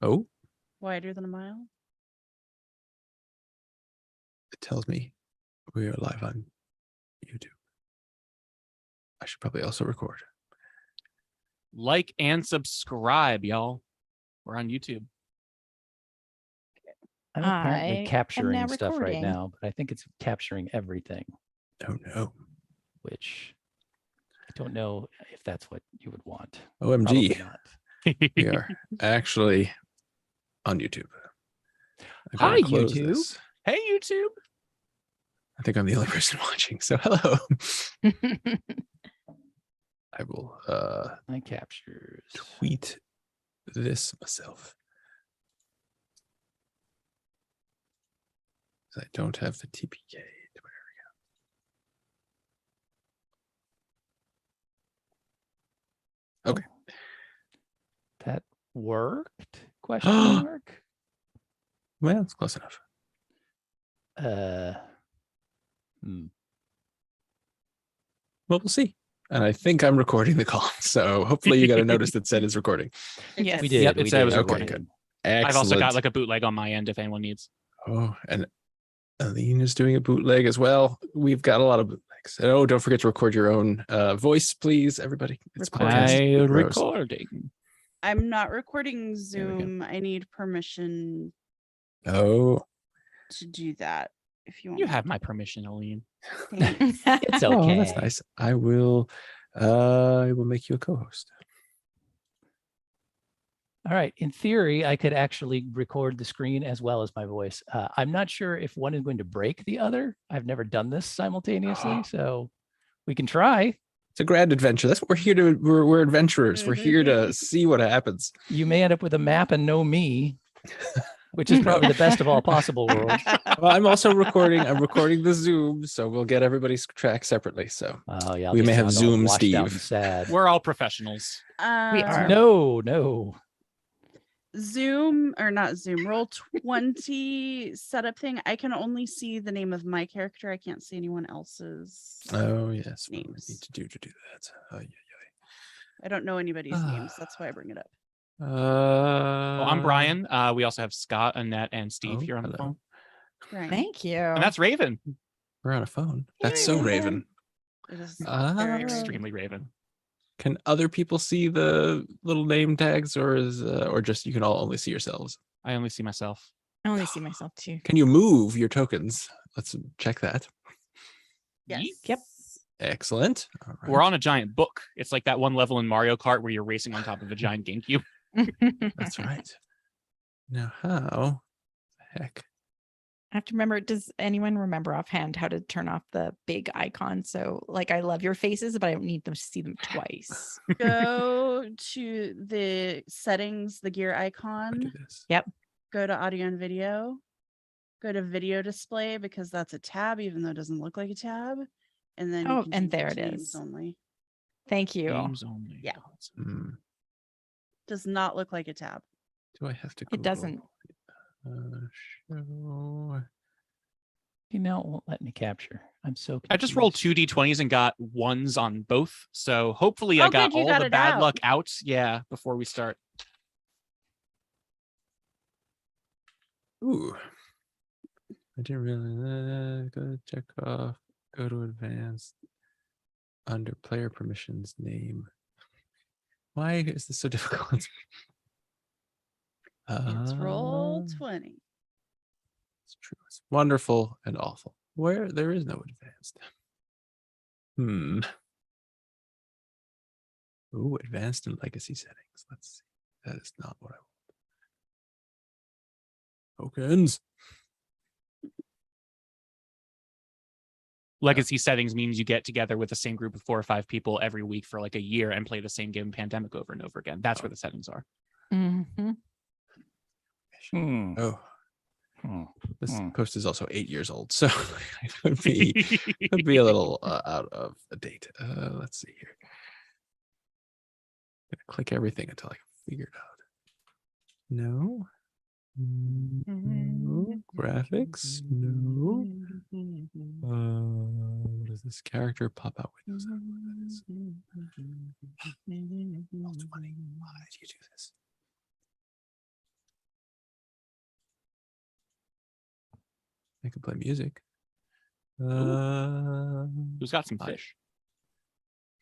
Oh, Wider than a mile. it tells me we are live on YouTube. I should probably also record. Like and subscribe, y'all. We're on YouTube. I'm apparently I am capturing now stuff right recording. now, but I think it's capturing everything, Oh no. which I don't know if that's what you would want. OMG. Probably not. We are actually on YouTube. I'm Hi, gonna close YouTube. this. Hey, YouTube. I think I'm the only person watching, so hello. I will My captures. tweet this myself. I don't have the TPK. Okay. That worked? Question mark. Well, it's close enough. Well, we'll see. And I think I'm recording the call, so hopefully you got a notice that said it's recording. Yes. We did. Yep, it we said it was did, recording. we did. Excellent. I've also got like a bootleg on my end if anyone needs. Oh, and Aline is doing a bootleg as well. We've got a lot of bootlegs. Oh, don't forget to record your own voice, please, everybody. It's podcast. Gross. Recording. I'm not recording Zoom. I need permission Oh, to do that. If you want. You have my permission, Aline. Thanks. It's okay. oh, that's nice. I will make you a co-host. All right. In theory, I could actually record the screen as well as my voice. I'm not sure if one is going to break the other. I've never done this simultaneously, so we can try. It's a grand adventure. That's what we're here to. We're adventurers. We're here to see what happens. You may end up with a map and no me, which is probably the best of all possible worlds. Well, I'm also recording. I'm recording the Zoom, so we'll get everybody's track separately. So Oh yeah, We they may have sound all Zoom washed out and Steve. Sad. We're all professionals. We are. No. Zoom or not Zoom, roll 20 setup thing. I can only see the name of my character. I can't see anyone else's. oh yes, what do we Names. need to do that? Oh, yeah. I don't know anybody's names. That's why I bring it up. Well, I'm Brian. We also have Scott, Annette, and Steve oh, here on the hello. phone. Right. Thank you. And that's Raven. We're on a phone. That's so Hey, Raven. It is Ah. very Extremely Raven. Can other people see the little name tags, or just you can all only see yourselves? I only see myself. I only see myself too. Can you move your tokens? Let's check that. Yes. Yep. Excellent. All right. We're on a giant book. It's like that one level in Mario Kart where you're racing on top of a giant GameCube. That's right. Now, how the heck? I have to remember, does anyone remember offhand how to turn off the big icon? So like, I love your faces, but I don't need them to see them twice. Go to the settings, the gear I do icon. this. Go to audio and video. Go to video display because that's a tab, even though it doesn't look like a tab. And then you Oh, can and change there to it names is. Only Thank you. Games only. Yeah. Hmm. does not look like a tab. Do I have to? It doesn't. Show. You know, it won't let me capture. I'm so I just rolled confused. 2d20s and got ones on both. So hopefully I Oh, got good, you all got the it bad out. luck out. Yeah, before we start. Ooh. I didn't really go to check off. Go to advanced. Under player permissions name. Why is this so difficult? It's roll Ah, 20. It's true. It's wonderful and awful. Where there is no advanced. Ooh, advanced and legacy settings. Let's see. That is not what I want. Tokens. Legacy settings means you get together with the same group of 4 or 5 people every week for like a year and play the same game Pandemic over and over again. That's where the settings are. Mhm. Oh, Hmm. this Hmm. post is also 8 years old, so it would be a little out of date. Let's see here. I'm gonna click everything until I can figure it out. No. No. Graphics. No. What is this? Character pop-out windows? I don't know what that is. Roll 20. Why did you do this? I can play music. Who's got some I- fish?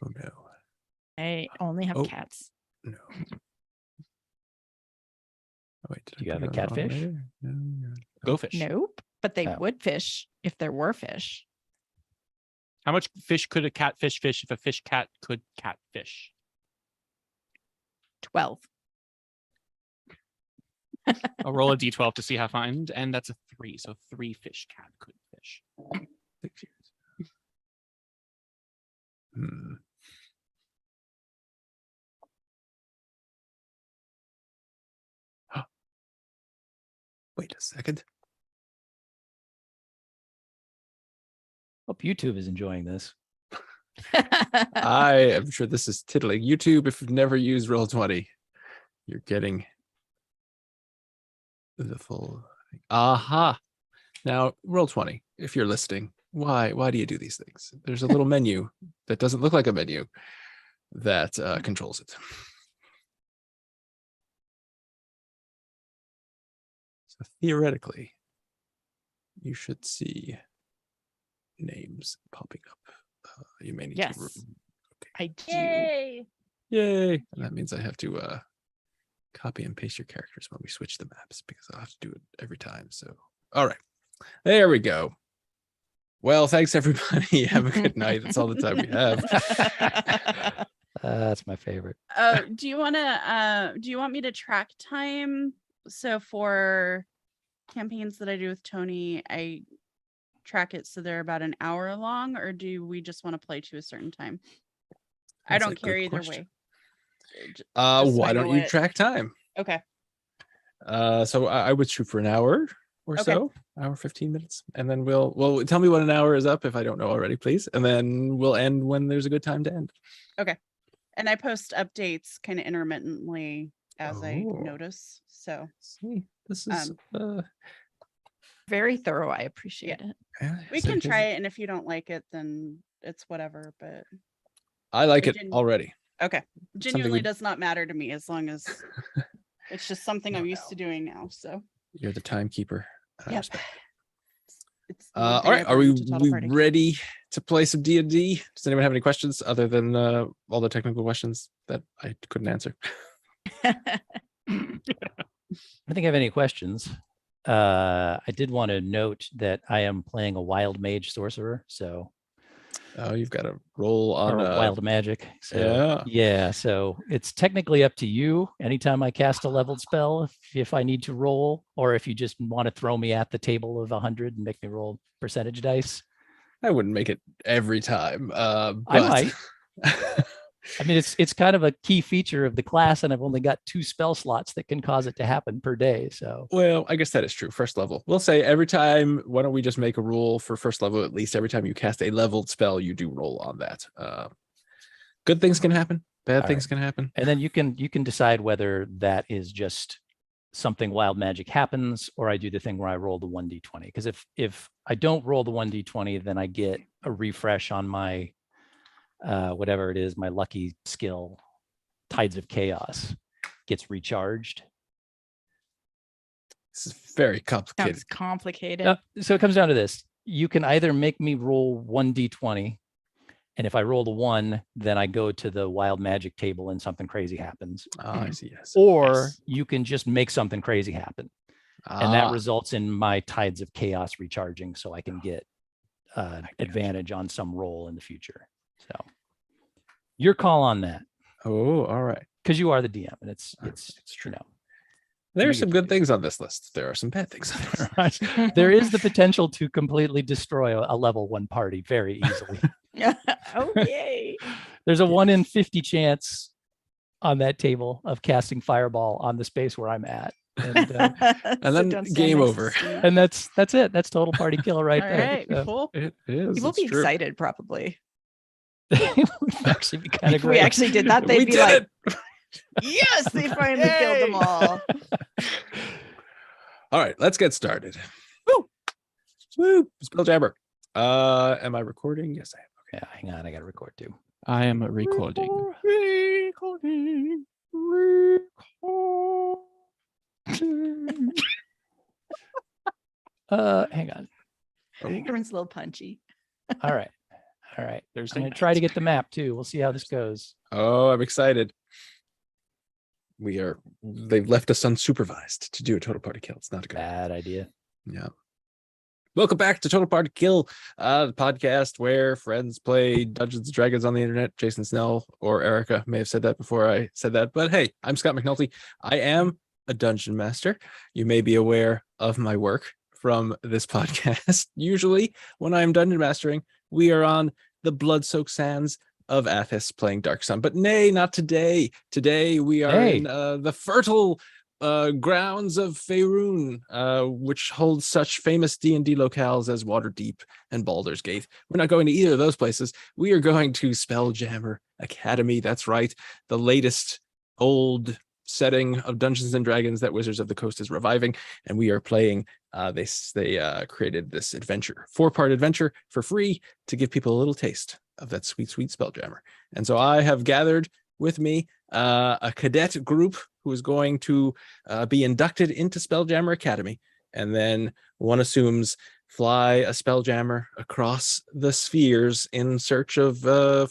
Oh no. I only have Oh. cats. No. Oh, wait, did Do you I have put a it on catfish? later? No. Go fish. Nope. But they Oh. would fish if there were fish. How much fish could a catfish fish if a fish cat could catfish? 12. I'll roll a d12 to see how I find, and that's a 3. So 3 fish cat could fish. 6 years. Hmm. Wait a second. Hope YouTube is enjoying this. I am sure this is tittling. YouTube, if you've never used Roll20, you're getting the full thing. Aha. Now, Roll20, if you're listening, why do you do these things? There's a little menu that doesn't look like a menu that controls it. So theoretically, you should see names popping up. You may need to. Yes. I do. Yay! Yay! And that means I have to copy and paste your characters when we switch the maps because I'll have to do it every time. So, all right, there we go. Well, thanks everybody. Have a good night. That's all the time we have. That's my favorite. Oh, do you want me to track time? So for campaigns that I do with Tony, I track it so they're about an hour long, or do we just want to play to a certain time? I That's a don't care good either question. way. Just so I Why know don't you what- track time? Okay. So I would shoot for an hour or Okay. so, hour 15 minutes, and then we'll tell me when an hour is up if I don't know already, please, and then we'll end when there's a good time to end. And I post updates kind of intermittently as I Oh. notice. So See, this is Very thorough. I appreciate it. we can try it, and if you don't like it, then it's whatever. But I like I it didn't- already. okay, genuinely we- does not matter to me as long as it's just something I'm No, used to doing now. So You're the timekeeper. I yep. respect it. It's the one All thing I right, are bring we to Total Party. ready to play some D&D? Does anyone have any questions other than all the technical questions that I couldn't answer? I don't think I have any questions. I did want to note that I am playing a wild mage sorcerer, so Oh, you've got to roll on or wild magic. So yeah. yeah, so it's technically up to you. Anytime I cast a leveled spell, if I need to roll, or if you just want to throw me at the table of 100 and make me roll percentage dice. I wouldn't make it every time. But I might. I mean, it's kind of a key feature of the class, and I've only got 2 spell slots that can cause it to happen per day. So Well, I guess that is true. First level. We'll say every time, why don't we just make a rule for first level, at least every time you cast a leveled spell, you do roll on that. Good things can happen. Bad All things can happen. and then you can decide whether that is just something wild magic happens, or I do the thing where I roll the 1d20. Because if I don't roll the 1d20, then I get a refresh on my whatever it is, my lucky skill, Tides of Chaos, gets recharged. This is very complicated. Sounds complicated. So it comes down to this. You can either make me roll 1d20, and if I roll the 1, then I go to the wild magic table and something crazy happens. I see. Yes. Or Yes. you can just make something crazy happen. And that Ah, results in my Tides of Chaos recharging, so I can get gotcha. advantage on some roll in the future. So your call on that, Oh, all right. because you are the DM, and it's It's true. you know, There you are get some to good do things on this list. There are some bad things on this list. there is the potential to completely destroy a level 1 party very easily. Oh, yay. There's a 1 in 50 chance on that table of casting fireball on the space where I'm at. And, And then game over. and that's it. That's total party kill right All there. right, So cool. It is. People it's be true. excited probably. it would actually be kind of If we great. actually did that, We they'd be did like, it. yes, they finally killed them Yay. all. All right, let's get started. Woo! Woo! Spelljammer. Am I recording? Yes, I am. Yeah, hang on. I got to record too. I am recording. Recording. Hang on. Everyone's a little punchy. All right. All right. Thursday I'm going to night. try to get the map too. We'll see how this goes. Oh, I'm excited. They've left us unsupervised to do a total party kill. It's not a good idea. Bad idea. Yeah. Welcome back to Total Party Kill, the podcast where friends play Dungeons and Dragons on the internet. Jason Snell or Erica may have said that before I said that, but hey, I'm Scott McNulty. I am a dungeon master. You may be aware of my work from this podcast. Usually, when I'm dungeon mastering, we are on the blood-soaked sands of Athos playing Dark Sun, but nay, not today. Today we are in the fertile grounds of Faerun, which holds such famous D&D locales as Waterdeep and Baldur's Gate. We're not going to either of those places. We are going to Spelljammer Academy. That's right, the latest old setting of Dungeons and Dragons that Wizards of the Coast is reviving, and we are playing. They created this adventure, 4-part adventure for free to give people a little taste of that sweet, sweet Spelljammer. And so I have gathered with me a cadet group who is going to be inducted into Spelljammer Academy, and then one assumes fly a Spelljammer across the spheres in search of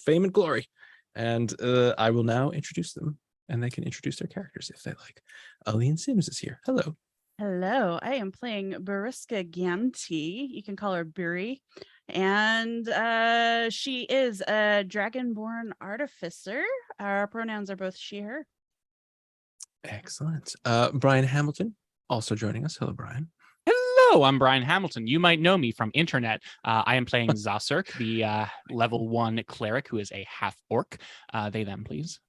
fame and glory. And I will now introduce them, and they can introduce their characters if they like. Aline Sims is here. Hello. Hello, I am playing Bariska Ganti. You can call her Buri. And she is a dragonborn artificer. Our pronouns are both she, her. Excellent. Brian Hamilton also joining us. Hello, Brian. Hello, I'm Brian Hamilton. You might know me from internet. I am playing Zasirk, the level 1 cleric who is a half-orc. They, them, please.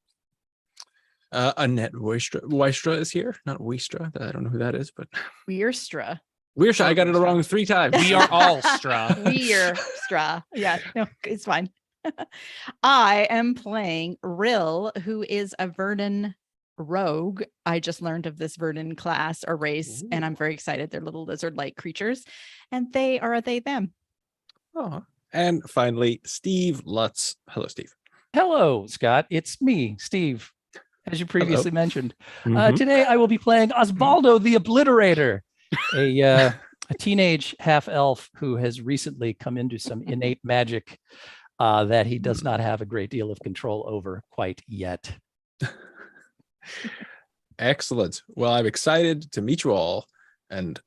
Annette Weistra is here. Not Weistra. I don't know who that is, but Weirstra. Weistra. I got it wrong 3 times. We are all Stra. Weirstra. Yeah, no, it's fine. I am playing Rill, who is a Verdun rogue. I just learned of this Verdun class or race, and I'm very excited. They're little lizard-like creatures, and they are they, them. Oh, and finally, Steve Lutz. Hello, Steve. Hello, Scott. It's me, Steve, as you previously mentioned. Mhm. Today I will be playing Osvaldo the Obliterator, a teenage half-elf who has recently come into some innate magic that he does not have a great deal of control over quite yet. Excellent. Well, I'm excited to meet you all, and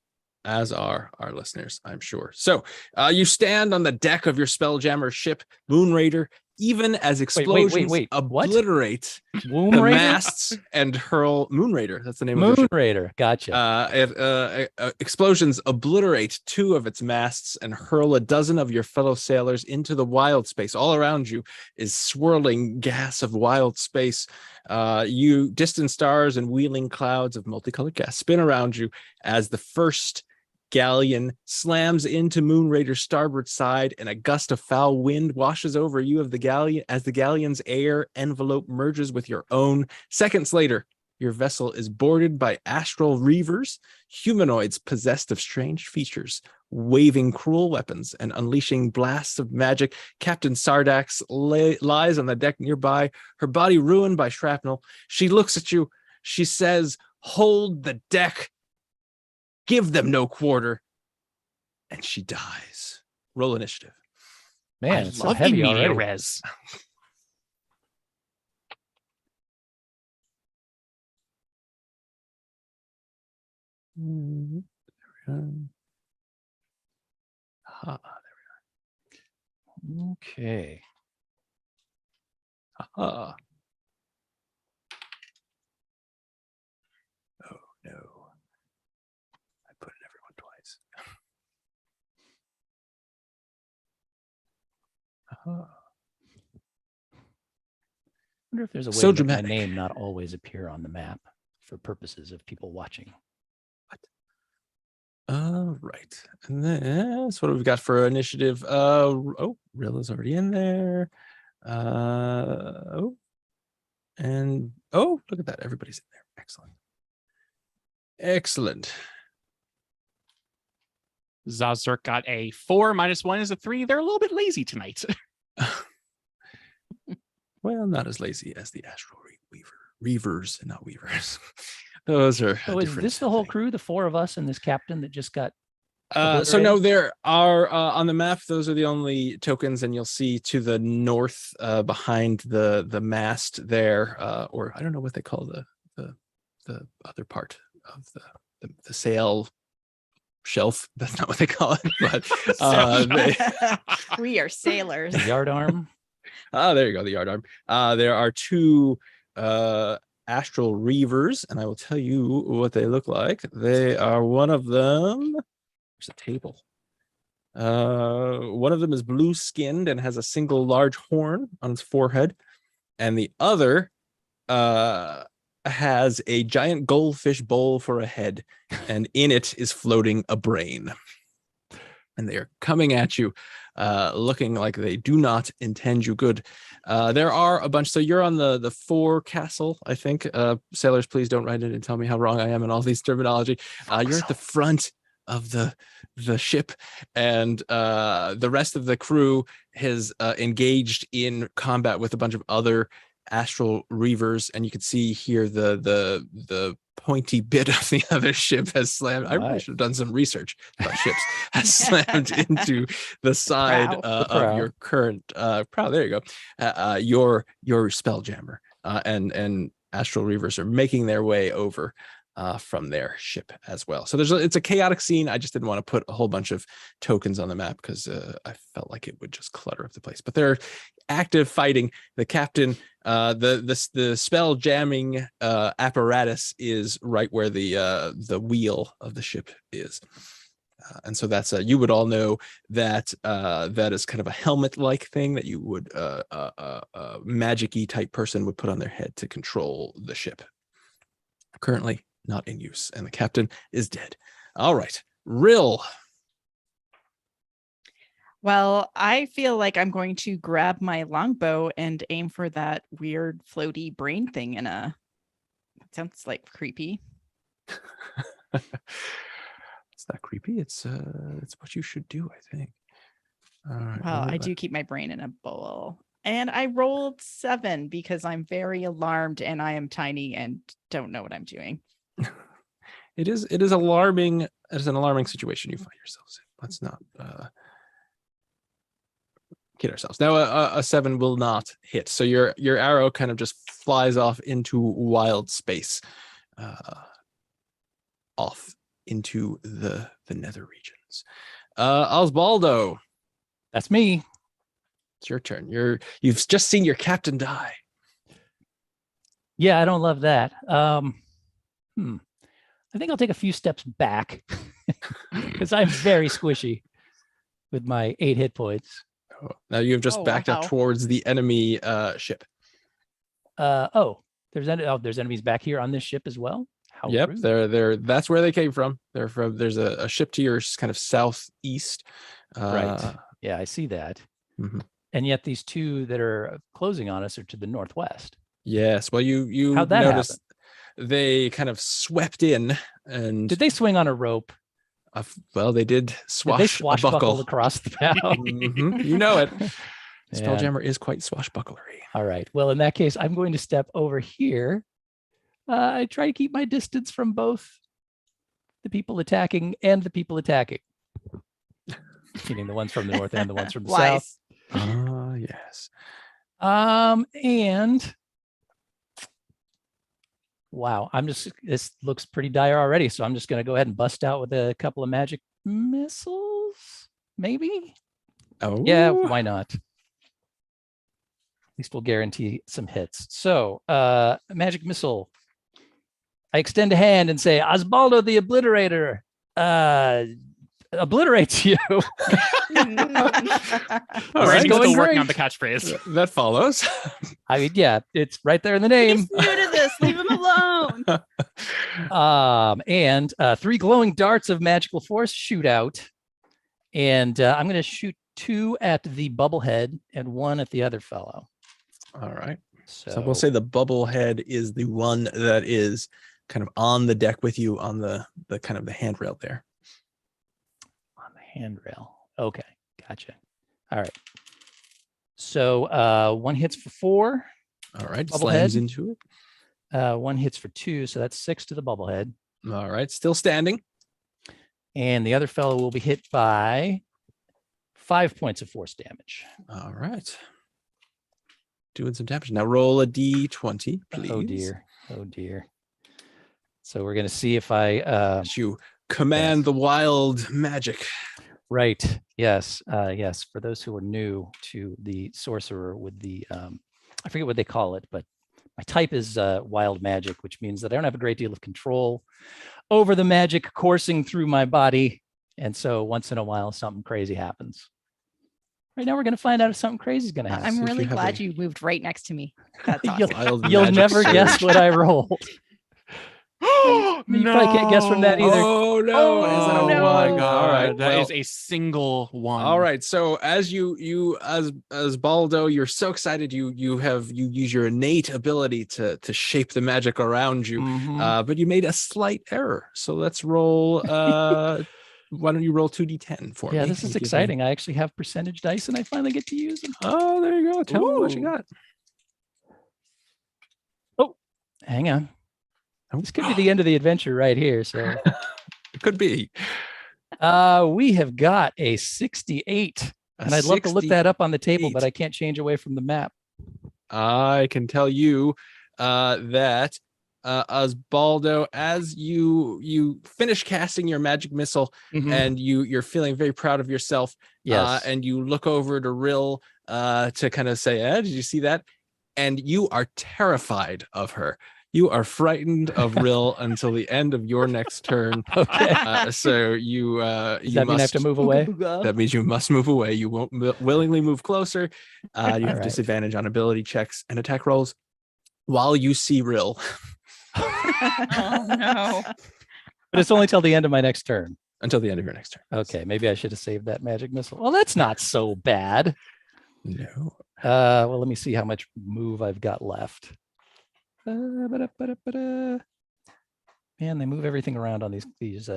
as are our listeners, I'm sure. So you stand on the deck of your Spelljammer ship, Moonraider, even as explosions Wait. What? obliterate Womb the Raider? masts and hurl Moonraider. That's the name of the ship. Moonraider. Gotcha. Explosions obliterate 2 of its masts and hurl a dozen of your fellow sailors into the wild space. All around you is swirling gas of wild space. You distant stars and wheeling clouds of multicolored gas spin around you as the first galleon slams into Moonraider's starboard side, and a gust of foul wind washes over you of the galleon as the galleon's air envelope merges with your own. Seconds later, your vessel is boarded by Astral Reavers, humanoids possessed of strange features, waving cruel weapons and unleashing blasts of magic. Captain Sardax lies on the deck nearby, her body ruined by shrapnel. She looks at you. She says, "Hold the deck. Give them no quarter." And she dies. Roll initiative. Man, I it's so love heavy media already. res. Okay. Oh no. I put in everyone twice. I wonder if there's a way So to make my dramatic. name not always appear on the map for purposes of people watching. Right. And then so what have we got for initiative? Oh, Rilla's already in there. And look at that. Everybody's in there. Excellent. Excellent. Zasirk got a 4, -1 is a 3. They're a little bit lazy tonight. Well, not as lazy as the Astral Reavers, and not Weavers. Those are So is different this the whole thing. crew, the 4 of us and this captain that just got So no, there are on the map. Those are the only tokens, and you'll see to the north, behind the mast there, or I don't know what they call the other part of the sail shelf. That's not what they call it, but We are sailors. Yard arm. there you go, the yard arm. There are two Astral Reavers, and I will tell you what they look like. They are one of them. There's a table. One of them is blue skinned and has a single large horn on its forehead, and the other has a giant goldfish bowl for a head, and in it is floating a brain. And they are coming at you, looking like they do not intend you good. There are a bunch. So you're on the forecastle, I think. Sailors, please don't write in and tell me how wrong I am in all these terminology. You're at the front of the ship, and the rest of the crew has engaged in combat with a bunch of other Astral Reavers, and you can see here the pointy bit of the other ship has slammed. I really should have done some research about ships. Has slammed into the side of your current prow. There you go. Your Spelljammer and Astral Reavers are making their way over from their ship as well. So it's a chaotic scene. I just didn't want to put a whole bunch of tokens on the map because I felt like it would just clutter up the place. But they're active fighting. The captain, the spell jamming apparatus is right where the wheel of the ship is. And so that's you would all know that that is kind of a helmet-like thing that you would magic-y type person would put on their head to control the ship. Currently not in use, and the captain is dead. All right, Rill. Well, I feel like I'm going to grab my longbow and aim for that weird floaty brain thing in a. It sounds like creepy. It's not creepy. It's what you should do, I think. All right, Well, I do keep my brain in a bowl. And I rolled 7 because I'm very alarmed and I am tiny and don't know what I'm doing. It is alarming. It is an alarming situation you find yourselves in. Let's not kid ourselves. Now, a 7 will not hit. So your arrow kind of just flies off into wild space, off into the nether regions. Osbaldo, That's me. it's your turn. You've just seen your captain die. Yeah, I don't love that. I think I'll take a few steps back because I'm very squishy with my 8 hit points. Oh, now you've just backed up towards the enemy ship. There's enemies back here on this ship as well. How Yep, rude. they're that's where they came from. They're from. There's a ship to your kind of southeast. Right. Yeah, I see that. Mhm. And yet these two that are closing on us are to the northwest. Yes. Well, you How'd that noticed they kind of swept in, and Did they swing on a rope? well, they did Did they swashbuckle swashbuckle across the bow? Mhm, you know it. Yeah. Spelljammer is quite swashbucklery. All right. Well, in that case, I'm going to step over here. I try to keep my distance from both the people attacking and the people attacking. Meaning the ones from the north and the ones from the south. Ah, yes. And wow, this looks pretty dire already. So I'm just going to go ahead and bust out with a couple of magic missiles, maybe. Oh, Yeah, why not? At least we'll guarantee some hits. So, magic missile. I extend a hand and say, Osbaldo the Obliterator obliterates you. All Brandon's right, still working on the catchphrase. that follows. I mean, yeah, it's right there in the name. He's new to this. Leave him alone. And 3 glowing darts of magical force shoot out. And I'm going to shoot 2 at the bubblehead and 1 at the other fellow. All right. So, So we'll say the bubblehead is the one that is kind of on the deck with you on the kind of the handrail there. on the handrail. Okay, gotcha. All right. So 1 hits for 4. All right. Bubblehead. Slams into it. 1 hits for 2. So that's 6 to the bubblehead. All right. Still standing. And the other fellow will be hit by 5 points of force damage. All right. Doing some damage. Now roll a d20, please. Oh dear. Oh dear. So we're going to see if I As you command yes. the wild magic. right. Yes. Yes. For those who are new to the sorcerer with the I forget what they call it, but my type is wild magic, which means that I don't have a great deal of control over the magic coursing through my body. And so once in a while, something crazy happens. Right now, we're going to find out if something crazy is going to happen. I'm if you really have glad a- you moved right next to me. That's You'll- awesome. Wild You'll magic never guess surge. what I rolled. You probably can't guess from that either. Oh no! Is that a no. my one? god! All right. That is well, a single one. all right. So as as Baldo, you're so excited. You use your innate ability to shape the magic around you. Mhm. But you made a slight error. So let's roll. Why don't you roll 2d10 for me? Yeah, this and is give me- exciting. I actually have percentage dice and I finally get to use them. Oh, there you go. Tell me what you Ooh. got. Hang on. Oh. This could be the end of the adventure right here. So It could be. we have got a 68. And I'd love to look that up on the table, but I can't change away from the map. I can tell you that as Baldo, as you finish casting your magic missile and you're feeling very proud of yourself, Yes. and you look over to Rill to kind of say, did you see that? And you are terrified of her. You are frightened of Rill until the end of your next turn. Okay. So you Does you that mean I have must to move away? that means you must move away. You won't willingly move closer. You have All right. disadvantage on ability checks and attack rolls while you see Rill. Oh no. But it's only till the end of my next turn. Until the end of your next turn. Okay, maybe I should have saved that magic missile. Well, that's not so bad. No. Well, let me see how much move I've got left. Man, they move everything around on these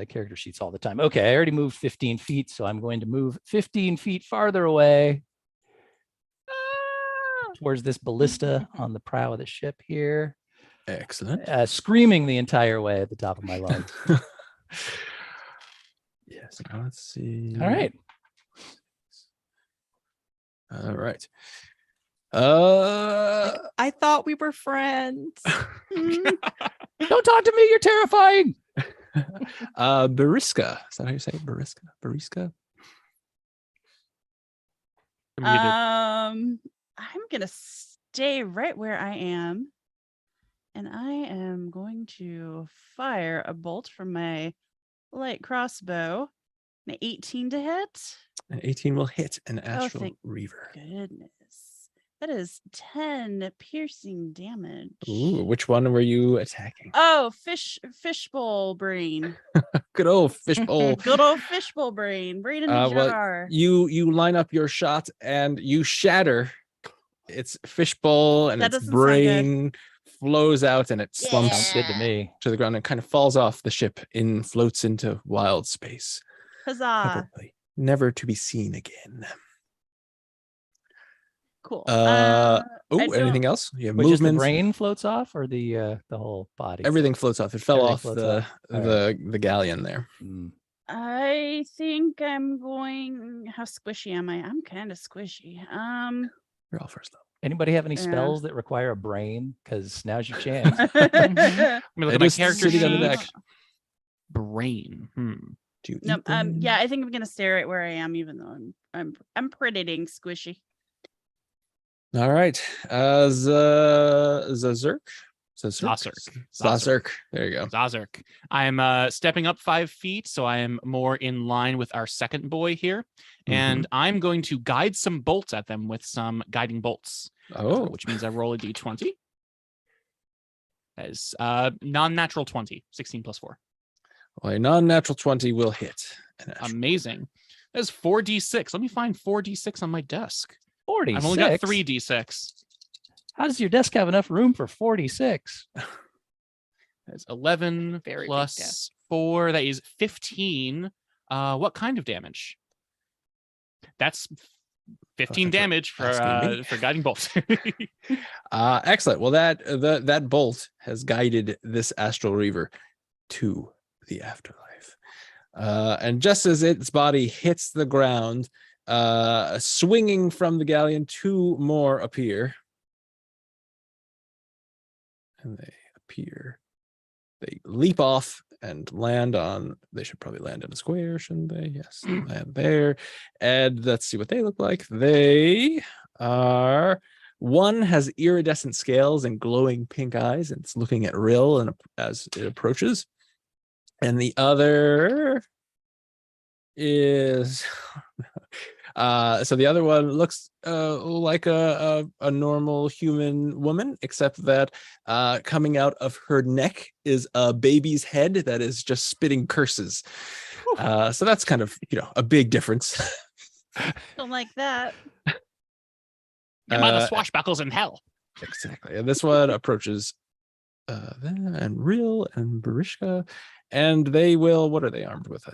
character sheets all the time. Okay, I already moved 15 feet, so I'm going to move 15 feet farther away towards this ballista on the prow of the ship here, Excellent. screaming the entire way at the top of my lungs. Yes. Now let's see. All right. All right. I thought we were friends. Don't talk to me. You're terrifying. Bariska. Is that how you say it? Bariska? Bariska? I'm gonna stay right where I am, and I am going to fire a bolt from my light crossbow. An 18 to hit. An 18 will hit an Astral thank Reaver. Goodness, that is 10 piercing damage. Ooh, which one were you attacking? Oh, fishbowl brain. Good old fishbowl. Good old fishbowl brain. Brain in the Well, jar. you line up your shot and you shatter its fishbowl, and That its doesn't sound good. brain flows out and it slumps Sounds good to me. to the ground and kind of falls off the ship and floats into wild space. Huzzah. Probably never to be seen again. Cool. Oh, I anything don't- else? You have Which is the movement. brain floats off, or the whole body? Everything floats off. It fell Everything off floats the off. All the galleon there. Mm. I think I'm going. How squishy am I? I'm kind of squishy. You're all first level. Anybody have any Yeah. spells that require a brain? Because now's your chance. Let me look It at my is character sitting on the sheet. deck. Brain. Do you No, eat them? yeah, I think I'm gonna stay right where I am, even though I'm pretty dang squishy. All right. Zazurk. Zazurk. There you go. Zazurk. I'm stepping up 5 feet, so I am more in line with our second boy here. And I'm going to guide some bolts at them with some guiding bolts. Oh, Which means I roll a d20. That is non-natural 20, 16 plus 4. well, a non-natural 20 will hit. An Astral Amazing. That's 4d6. Let me find 4d6 on my desk. 46. I've only got 3d6. How does your desk have enough room for 46? That's 11 Very big plus desk. 4. That is 15. What kind of damage? That's 15 Thanks for damage asking me. for guiding bolts. Excellent. Well, that bolt has guided this Astral Reaver to the afterlife. And just as its body hits the ground, swinging from the galleon, 2 more appear. And they appear. They leap off and land on. They should probably land in a square, shouldn't they? Yes, land there. And let's see what they look like. They are. One has iridescent scales and glowing pink eyes, and it's looking at Rill and as it approaches. And the other is so the other one looks like a normal human woman, except that coming out of her neck is a baby's head that is just spitting curses. So that's kind of, a big difference. Don't like that. Am I the swashbuckles in hell? Exactly. And this one approaches them and Real and Barishka, and they will. What are they armed with?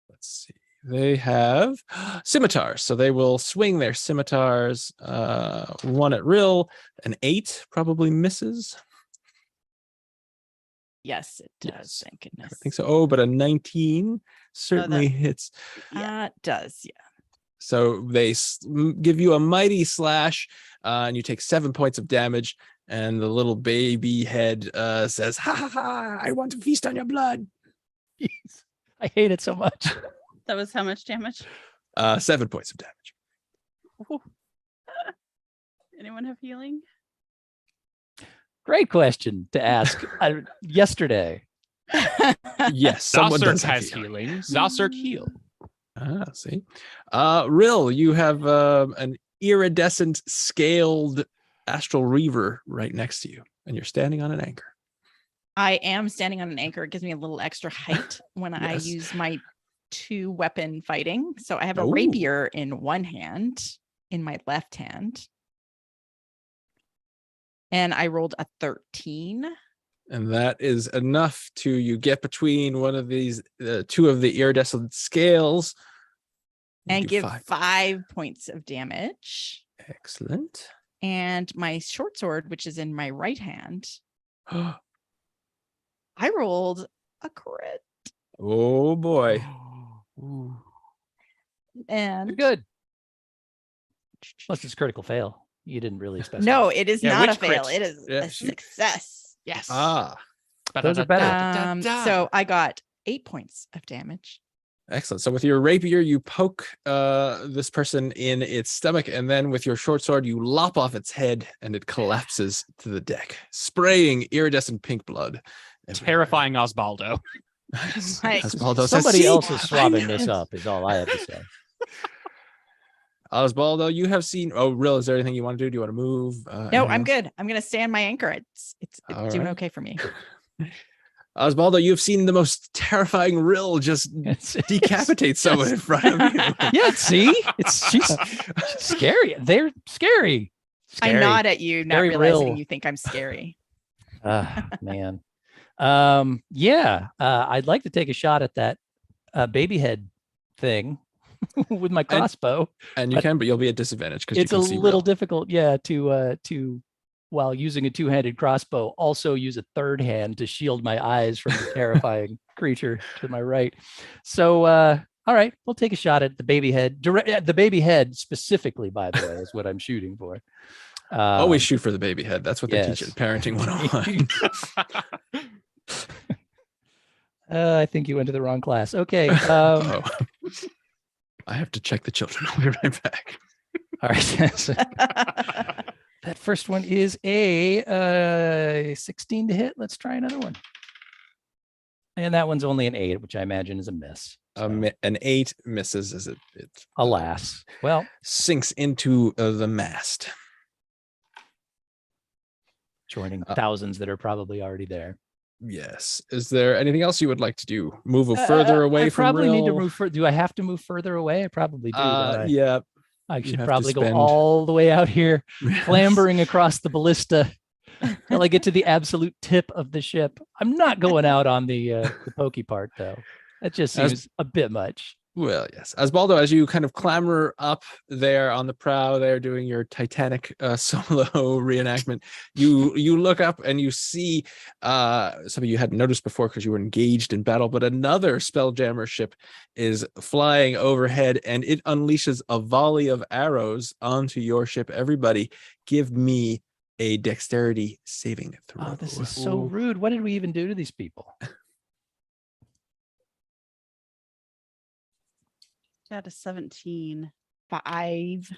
Let's see. They have scimitars, so they will swing their scimitars. One at Rill, an 8 probably misses. Yes, it does. Yes. Thank goodness. I think so. Oh, but a 19 certainly hits. It does. Yeah. So they give you a mighty slash, and you take 7 points of damage. And the little baby head says, "Ha ha ha! I want to feast on your blood." Jeez, I hate it so much. That was how much damage? 7 points of damage. Ooh. Anyone have healing? Great question to ask yesterday. Yes, someone does Zalcirk have has healing. healing. Zalcirk heal. See. Rill, you have an iridescent scaled Astral Reaver right next to you, and you're standing on an anchor. I am standing on an anchor. It gives me a little extra height when I Yes. use my 2-weapon fighting. So I have a Ooh. rapier in one hand, in my left hand. And I rolled a 13. And that is enough to you get between one of these, 2 of the iridescent scales. You And do give 5. 5 points of damage. Excellent. And my short sword, which is in my right hand, Oh I rolled a crit. boy. And Good. Unless it's critical fail. You didn't really specify. no, it is Yeah, not a which fail. crit? It is Yeah, a shoot. success. Yes. Those are better. So I got 8 points of damage. Excellent. So with your rapier, you poke this person in its stomach, and then with your short sword, you lop off its head, and it collapses to the deck, spraying iridescent pink blood. everywhere. Terrifying Osbaldo. Yes. Like, Osbaldo says, Somebody "See, else is I swabbing knew this it." up, is all I have to say. Osbaldo, you have seen. Oh, Rill, is there anything you want to do? Do you want to move? No, anything I'm else? good. I'm gonna stay on my anchor. It's All doing right. okay for me. Osbaldo, you've seen the most terrifying Rill just decapitate someone in front of you. Yeah, see? She's scary. They're scary. I nod at you, not Scary realizing Rill. you think I'm scary. Man. I'd like to take a shot at that baby head thing with my crossbow. And you But can, but you'll be at disadvantage because you It's a can see little Rill. difficult, to while using a 2-handed crossbow, also use a third hand to shield my eyes from the terrifying creature to my right. So all right, we'll take a shot at the baby head. The baby head specifically, by the way, is what I'm shooting for. Always shoot for the baby head. That's what they teach yes. in Parenting 101. I think you went to the wrong class. Okay. Oh. I have to check the children. I'll be right back. All right. So that first one is a 16 to hit. Let's try another one. And that one's only an 8, which I imagine is a miss. So, An 8 misses as it alas. Well, sinks into the mast. joining thousands that are probably already there. Yes. Is there anything else you would like to do? Move further away I from probably need to Rill? move further. Do I have to move further away? I probably do. don't I? Yeah. I you should have to probably go spend- all the way out here, clambering across the ballista till I get to the absolute tip of the ship. I'm not going out on the pokey part though. That just As- seems a bit much. Well, yes. Asbaldo, as you kind of clamber up there on the prow there doing your Titanic solo reenactment, you look up and you see something you hadn't noticed before because you were engaged in battle, but another Spelljammer ship is flying overhead and it unleashes a volley of arrows onto your ship. Everybody, give me a dexterity saving throw. Oh, this is so rude. What did we even do to these people? Got a 17. 5.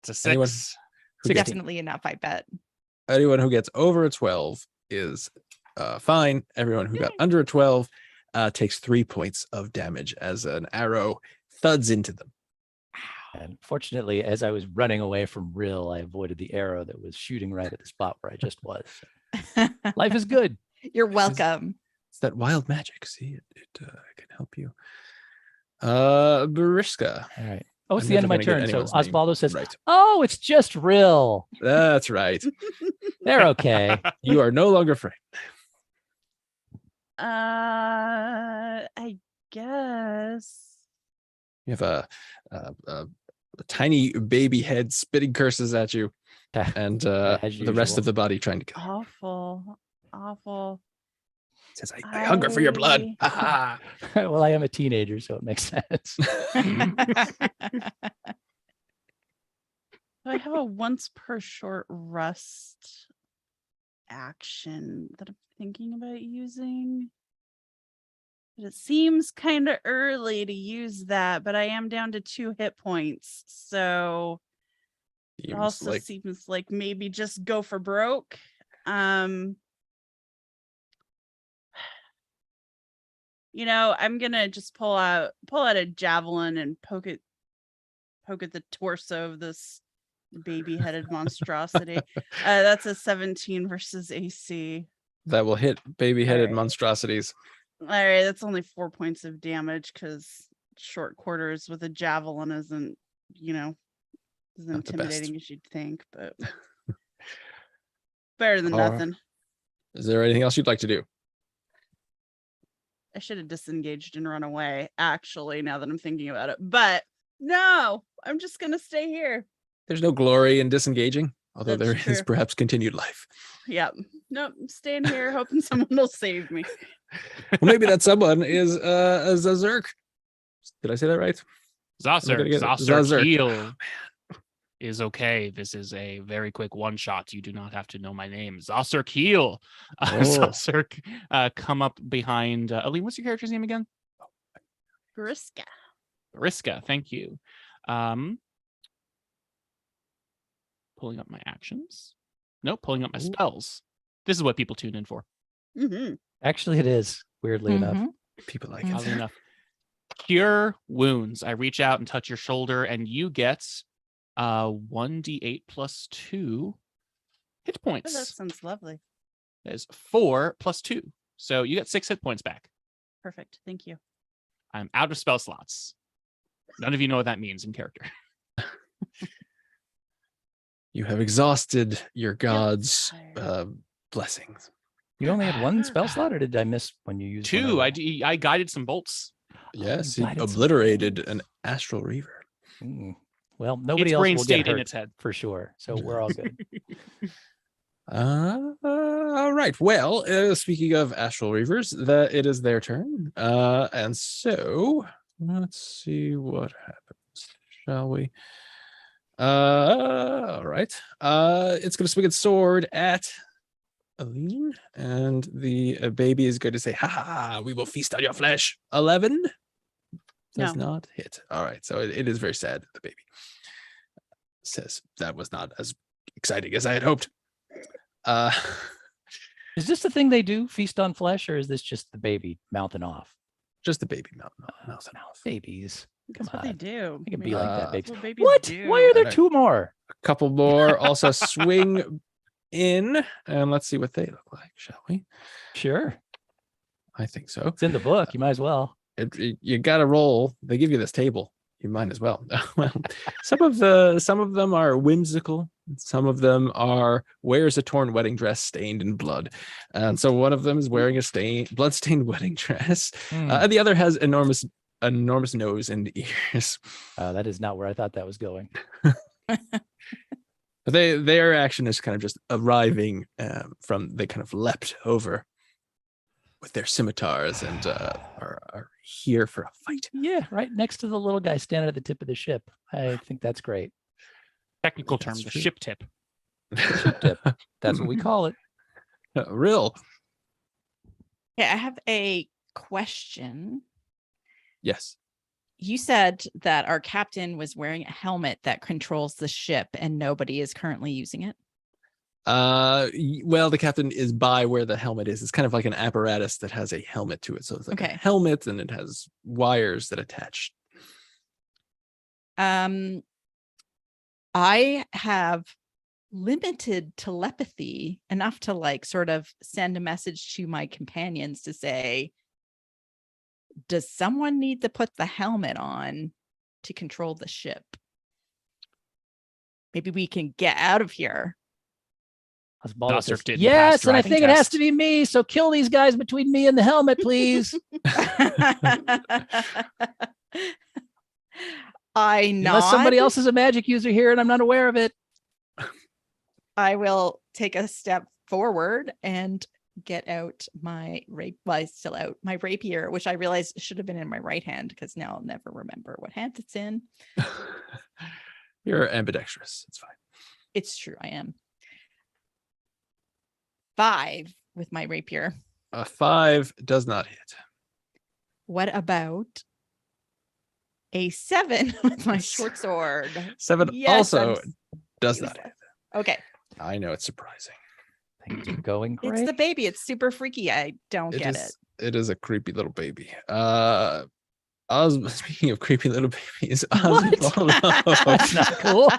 It's a 6. Anyone? Who gets- Definitely enough, I bet. Anyone who gets over a 12 is fine. Everyone who got under a 12 takes 3 points of damage as an arrow thuds into them. And fortunately, as I was running away from Rill, I avoided the arrow that was shooting right at the spot where I just was. Life is good. You're welcome. It's that wild magic. See, it can help you. Bariska. All right. Oh, it's I'm the end of never my gonna turn. get So anyone's name Osvaldo says, right. "Oh, it's just Rill. That's right. They're okay." You are no longer afraid. I guess. You have a tiny baby head spitting curses at you, and As the rest usual. of the body trying to kill. Awful. It says, I hunger for your blood. Ha ha. Well, I am a teenager, so it makes sense. Do I have a once per short rest action that I'm thinking about using? But it seems kind of early to use that, but I am down to 2 hit points. So it Seems also like seems like maybe just go for broke. I'm gonna just pull out a javelin and poke at the torso of this baby-headed monstrosity. That's a 17 versus AC. that will hit baby-headed Alright. monstrosities. All right, that's only 4 points of damage because short quarters with a javelin isn't as Not the best. intimidating as you'd think, but better than Alright. nothing. Is there anything else you'd like to do? I should have disengaged and run away, actually, now that I'm thinking about it. But no, I'm just gonna stay here. There's no glory in disengaging, although That's there is true. perhaps continued life. Yep. Nope. I'm staying here, hoping someone will save me. Well, maybe that someone is a Zerk. Did I say that right? Zosser, gonna get it. Zosser Zosser. Keel is okay. This is a very quick one shot. You do not have to know my name. Zosser Keel. Oh. Zosser, come up behind. Aline, what's your character's name again? Briska. Riska, thank you. Pulling up my actions. Nope, pulling up my spells. This is what people tune in for. Mm-hmm. Actually, it is, weirdly enough. Mhm. People like Oddly it. enough. Cure wounds. I reach out and touch your shoulder, and you get 1d8 plus 2 hit Oh, points. that sounds lovely. That is 4 plus 2. So you get 6 hit points back. Perfect. Thank you. I'm out of spell slots. None of you know what that means in character. You have exhausted your god's tired. blessings. You only had one spell slot, or did I miss when you used one 2. earlier? I guided some bolts. Yes, you he guided some obliterated an Astral Reaver. Mm. Well, nobody Its else brain will stayed get hurt in its head. for sure. So we're all good. All right. Well, speaking of Astral Reavers, it is their turn. And so let's see what happens, shall we? All right. It's going to swing its sword at Aline, and the baby is going to say, "Ha ha! We will feast on your flesh." 11 does not hit. All right. So it is very sad that the baby says that was not as exciting as I had hoped. Is this the thing they do, feast on flesh, or is this just the baby mouthing off? Just the baby mouthing off. Babies. Come That's what they on. do. It can be like that, Uh, baby. That's what babies What? do. Why are there And I- 2 more? A couple more also swing in, and let's see what they look like, shall we? Sure. I think so. It's in the book. You might as well. You got to roll. They give you this table. You might as well. Well, some of them are whimsical. Some of them are wears a torn wedding dress stained in blood, and so one of them is wearing a blood-stained wedding dress, Hmm. and the other has enormous enormous nose and ears. That is not where I thought that was going. But their action is kind of just arriving from, they kind of leapt over with their scimitars and are here for a fight. Yeah, right next to the little guy standing at the tip of the ship. I think that's great. Technical term, That's the true. ship tip. Ship tip. That's what we call it. Real. Okay, I have a question. Yes. You said that our captain was wearing a helmet that controls the ship and nobody is currently using it. Well, the captain is by where the helmet is. It's kind of like an apparatus that has a helmet to it. So it's like a Okay. helmet, and it has wires that attach. I have limited telepathy enough to like sort of send a message to my companions to say, does someone need to put the helmet on to control the ship? Maybe we can get out of here. Osvaldo Duster says, didn't yes, pass and I driving think it has test." to be me. So kill these guys between me and the helmet, please. I nod. Unless somebody else is a magic user here and I'm not aware of it. I will take a step forward and get out my still out my rapier, which I realized should have been in my right hand because now I'll never remember what hand it's in. You're ambidextrous. It's fine. It's true, I am. 5 with my rapier. A 5 does not hit. What about a 7 with my Yes. short sword? 7 Yes, also I'm does not useless. hit. Okay, I know, it's surprising. Things are going great. it's the baby. It's super freaky. I don't get it. It is a creepy little baby. Speaking of creepy little babies, What? Osvaldo. That's not cool.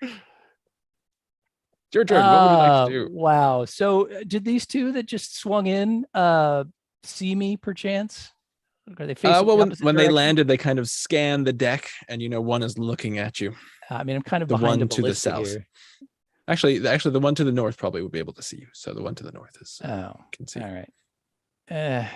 It's your turn. What would you like to do? Wow. So did these two that just swung in see me perchance? Are they facing Well, the when opposite they direction? landed, they kind of scan the deck, and one is looking at you. I mean, I'm kind of The behind one a to the ballista south. here. Actually, the one to the north probably would be able to see you. So the one to the north is Oh, can see. all right. I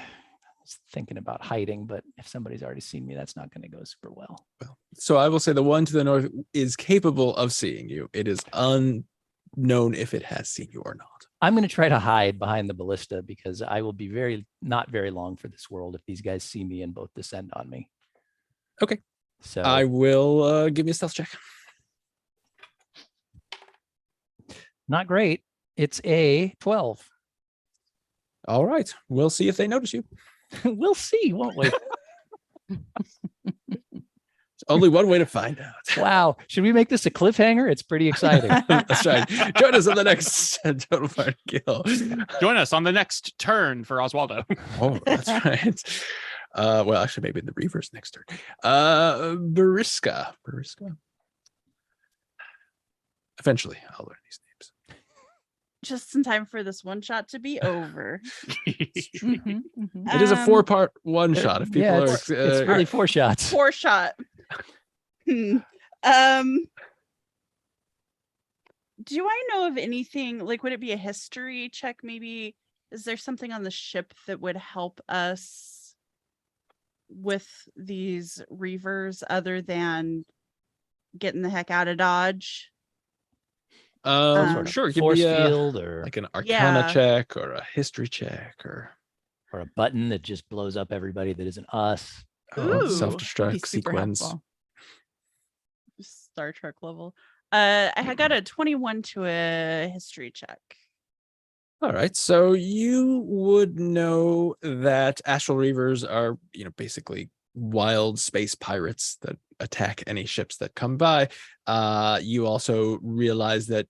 was thinking about hiding, but if somebody's already seen me, that's not going to go super well. Well, so I will say the one to the north is capable of seeing you. It is unknown if it has seen you or not. I'm going to try to hide behind the ballista because I will be not very long for this world if these guys see me and both descend on me. Okay. So I will give me a stealth check. not great. It's a 12. All right. We'll see if they notice you. We'll see, won't we? It's only one way to find out. Wow. Should we make this a cliffhanger? It's pretty exciting. That's right. Join us on the next Total Fire Kill. Join us on the next turn for Oswaldo. Oh, that's right. Well, actually, maybe in the Reavers next turn. Bariska. Eventually, I'll learn these names. Just in time for this one shot to be over. Mhm, mhm. It is a 4-part one shot. If people yeah, are, it's really 4 shots. 4 shot. Do I know of anything, like, would it be a history check maybe? Is there something on the ship that would help us with these Reavers other than getting the heck out of Dodge? Sure. Give Force me field or like an Arcana Yeah. check or a history check or a button that just blows up everybody that isn't us. Ooh. That'd be self-destruct super sequence. helpful. Star Trek level. I had got a 21 to a history check. All right. So you would know that Astral Reavers are, basically wild space pirates that attack any ships that come by. You also realize that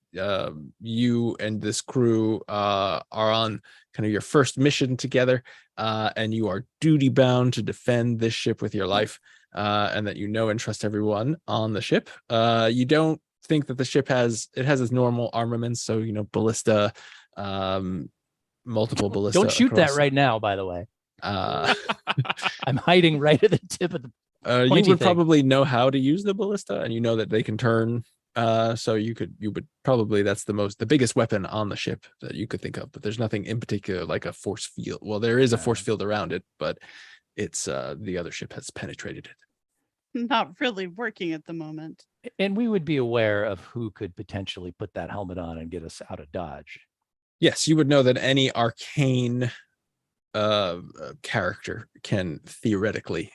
you and this crew are on kind of your first mission together, and you are duty bound to defend this ship with your life, and that and trust everyone on the ship. You don't think that the ship has its normal armaments, so ballista, multiple ballista. Don't shoot that across. right now, by the way. Uh, I'm hiding right at the tip of the you Pointy would thing. probably know how to use the ballista, and that they can turn So you would probably, that's the biggest weapon on the ship that you could think of, but there's nothing in particular like a force field. Well, there is a force field around it, but it's the other ship has penetrated it. Not really working at the moment. And we would be aware of who could potentially put that helmet on and get us out of Dodge. Yes, you would know that any arcane character can theoretically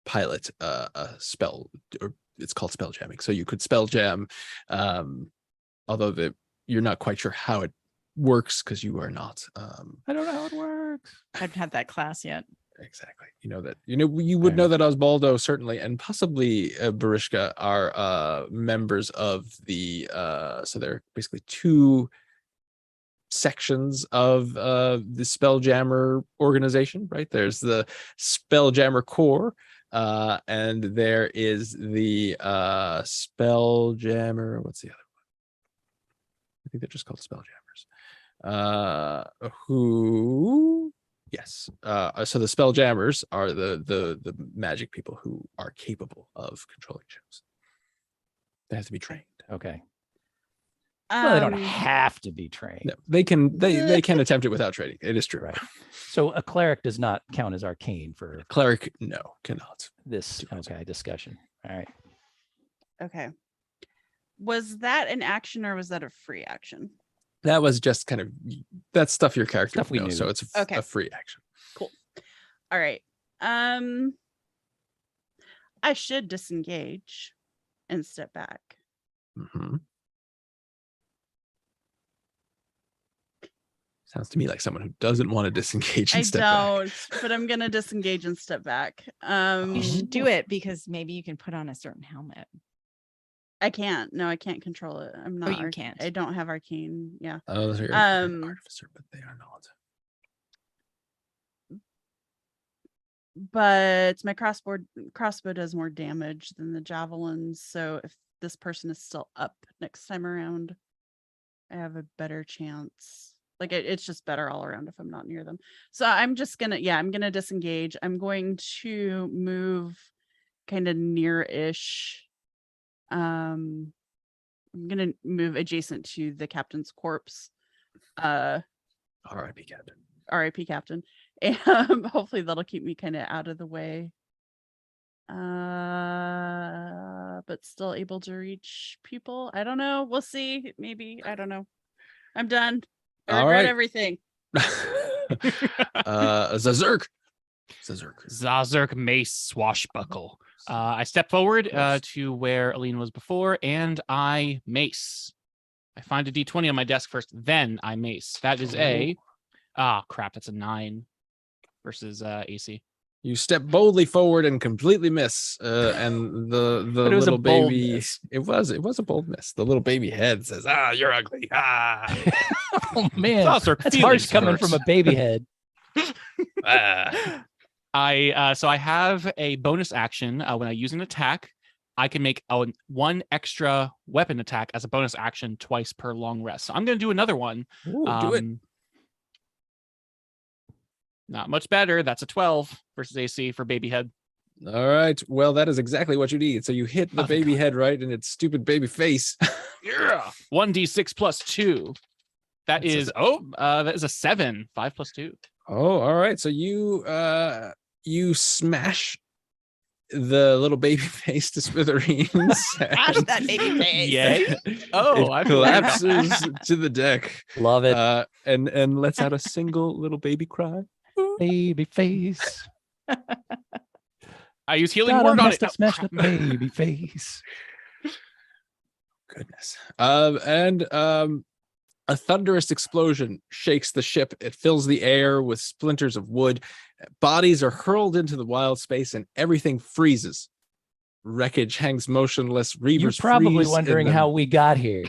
pilot a spell, or it's called spell jamming. So you could spell jam, although you're not quite sure how it works because you are not. I don't know how it works. I haven't had that class yet. Exactly. You would know that Osbaldo certainly, and possibly Barishka are members of the so they're basically two sections of the Spelljammer organization, right? There's the Spelljammer Corps, and there is the Spelljammer. What's the other one? I think they're just called Spelljammers. Yes. So the Spelljammers are the magic people who are capable of controlling ships. They have to be trained. Okay. Well, they don't Um, have to be trained. No, they can attempt it without training. It is true. Right. So a cleric does not count as arcane for Cleric, no, cannot. this discussion. All right. Okay. Was that an action or was that a free action? That was just kind of that stuff your character Stuff we knows, knew. so it's Okay. a free action. All right. I should disengage and step back. Mhm. Sounds to me like someone who doesn't want to disengage and I step back. don't, but I'm gonna disengage and step back. You should do it because maybe you can put on a certain helmet. I can't. No, I can't control it. I'm not. you can't. I don't have arcane. Yeah. Oh, those are your artificer, but they are not. But my crossbow does more damage than the javelins. So if this person is still up next time around, I have a better chance. Like it's just better all around if I'm not near them. So I'm just gonna, I'm gonna disengage. I'm going to move kind of near-ish. I'm gonna move adjacent to the captain's corpse. R.I.P. Captain. RIP Captain. And hopefully that'll keep me kind of out of the way. But still able to reach people. I don't know. We'll see. Maybe. I don't know. I'm done. I All regret right. everything. Zazurk. Zazurk mace swashbuckle. I step forward to where Aline was before, and I mace. I find a d20 on my desk first, then I mace. That is crap. That's a 9 versus AC. You step boldly forward and completely miss, and the But it was a little bold baby. miss. It was a bold miss. The little baby head says, "Ah, you're ugly." Ah. Oh man, Zazurk that's harsh feelings coming hurt. from a baby head. Ah. I have a bonus action when I use an attack. I can make one extra weapon attack as a bonus action twice per long rest. So I'm going to do another one. Ooh, do it. Not much better. That's a 12 versus AC for baby head. All right. Well, that is exactly what you need. So you hit the Oh, baby head right in its stupid baby face. Yeah. 1d6 plus 2. That That's is a 7. 5 plus 2. Oh, all right. So you smash the little baby face to smithereens. Smash that baby face. Yay. Oh, I it feel better. collapses to the deck. Love it. And lets out a single little baby cry. Baby face. I use healing God, word on messed it. up, smashed up baby face. Goodness. A thunderous explosion shakes the ship. It fills the air with splinters of wood. Bodies are hurled into the wild space and everything freezes. Wreckage hangs motionless. Reavers You're probably freeze in wondering them. how we got here.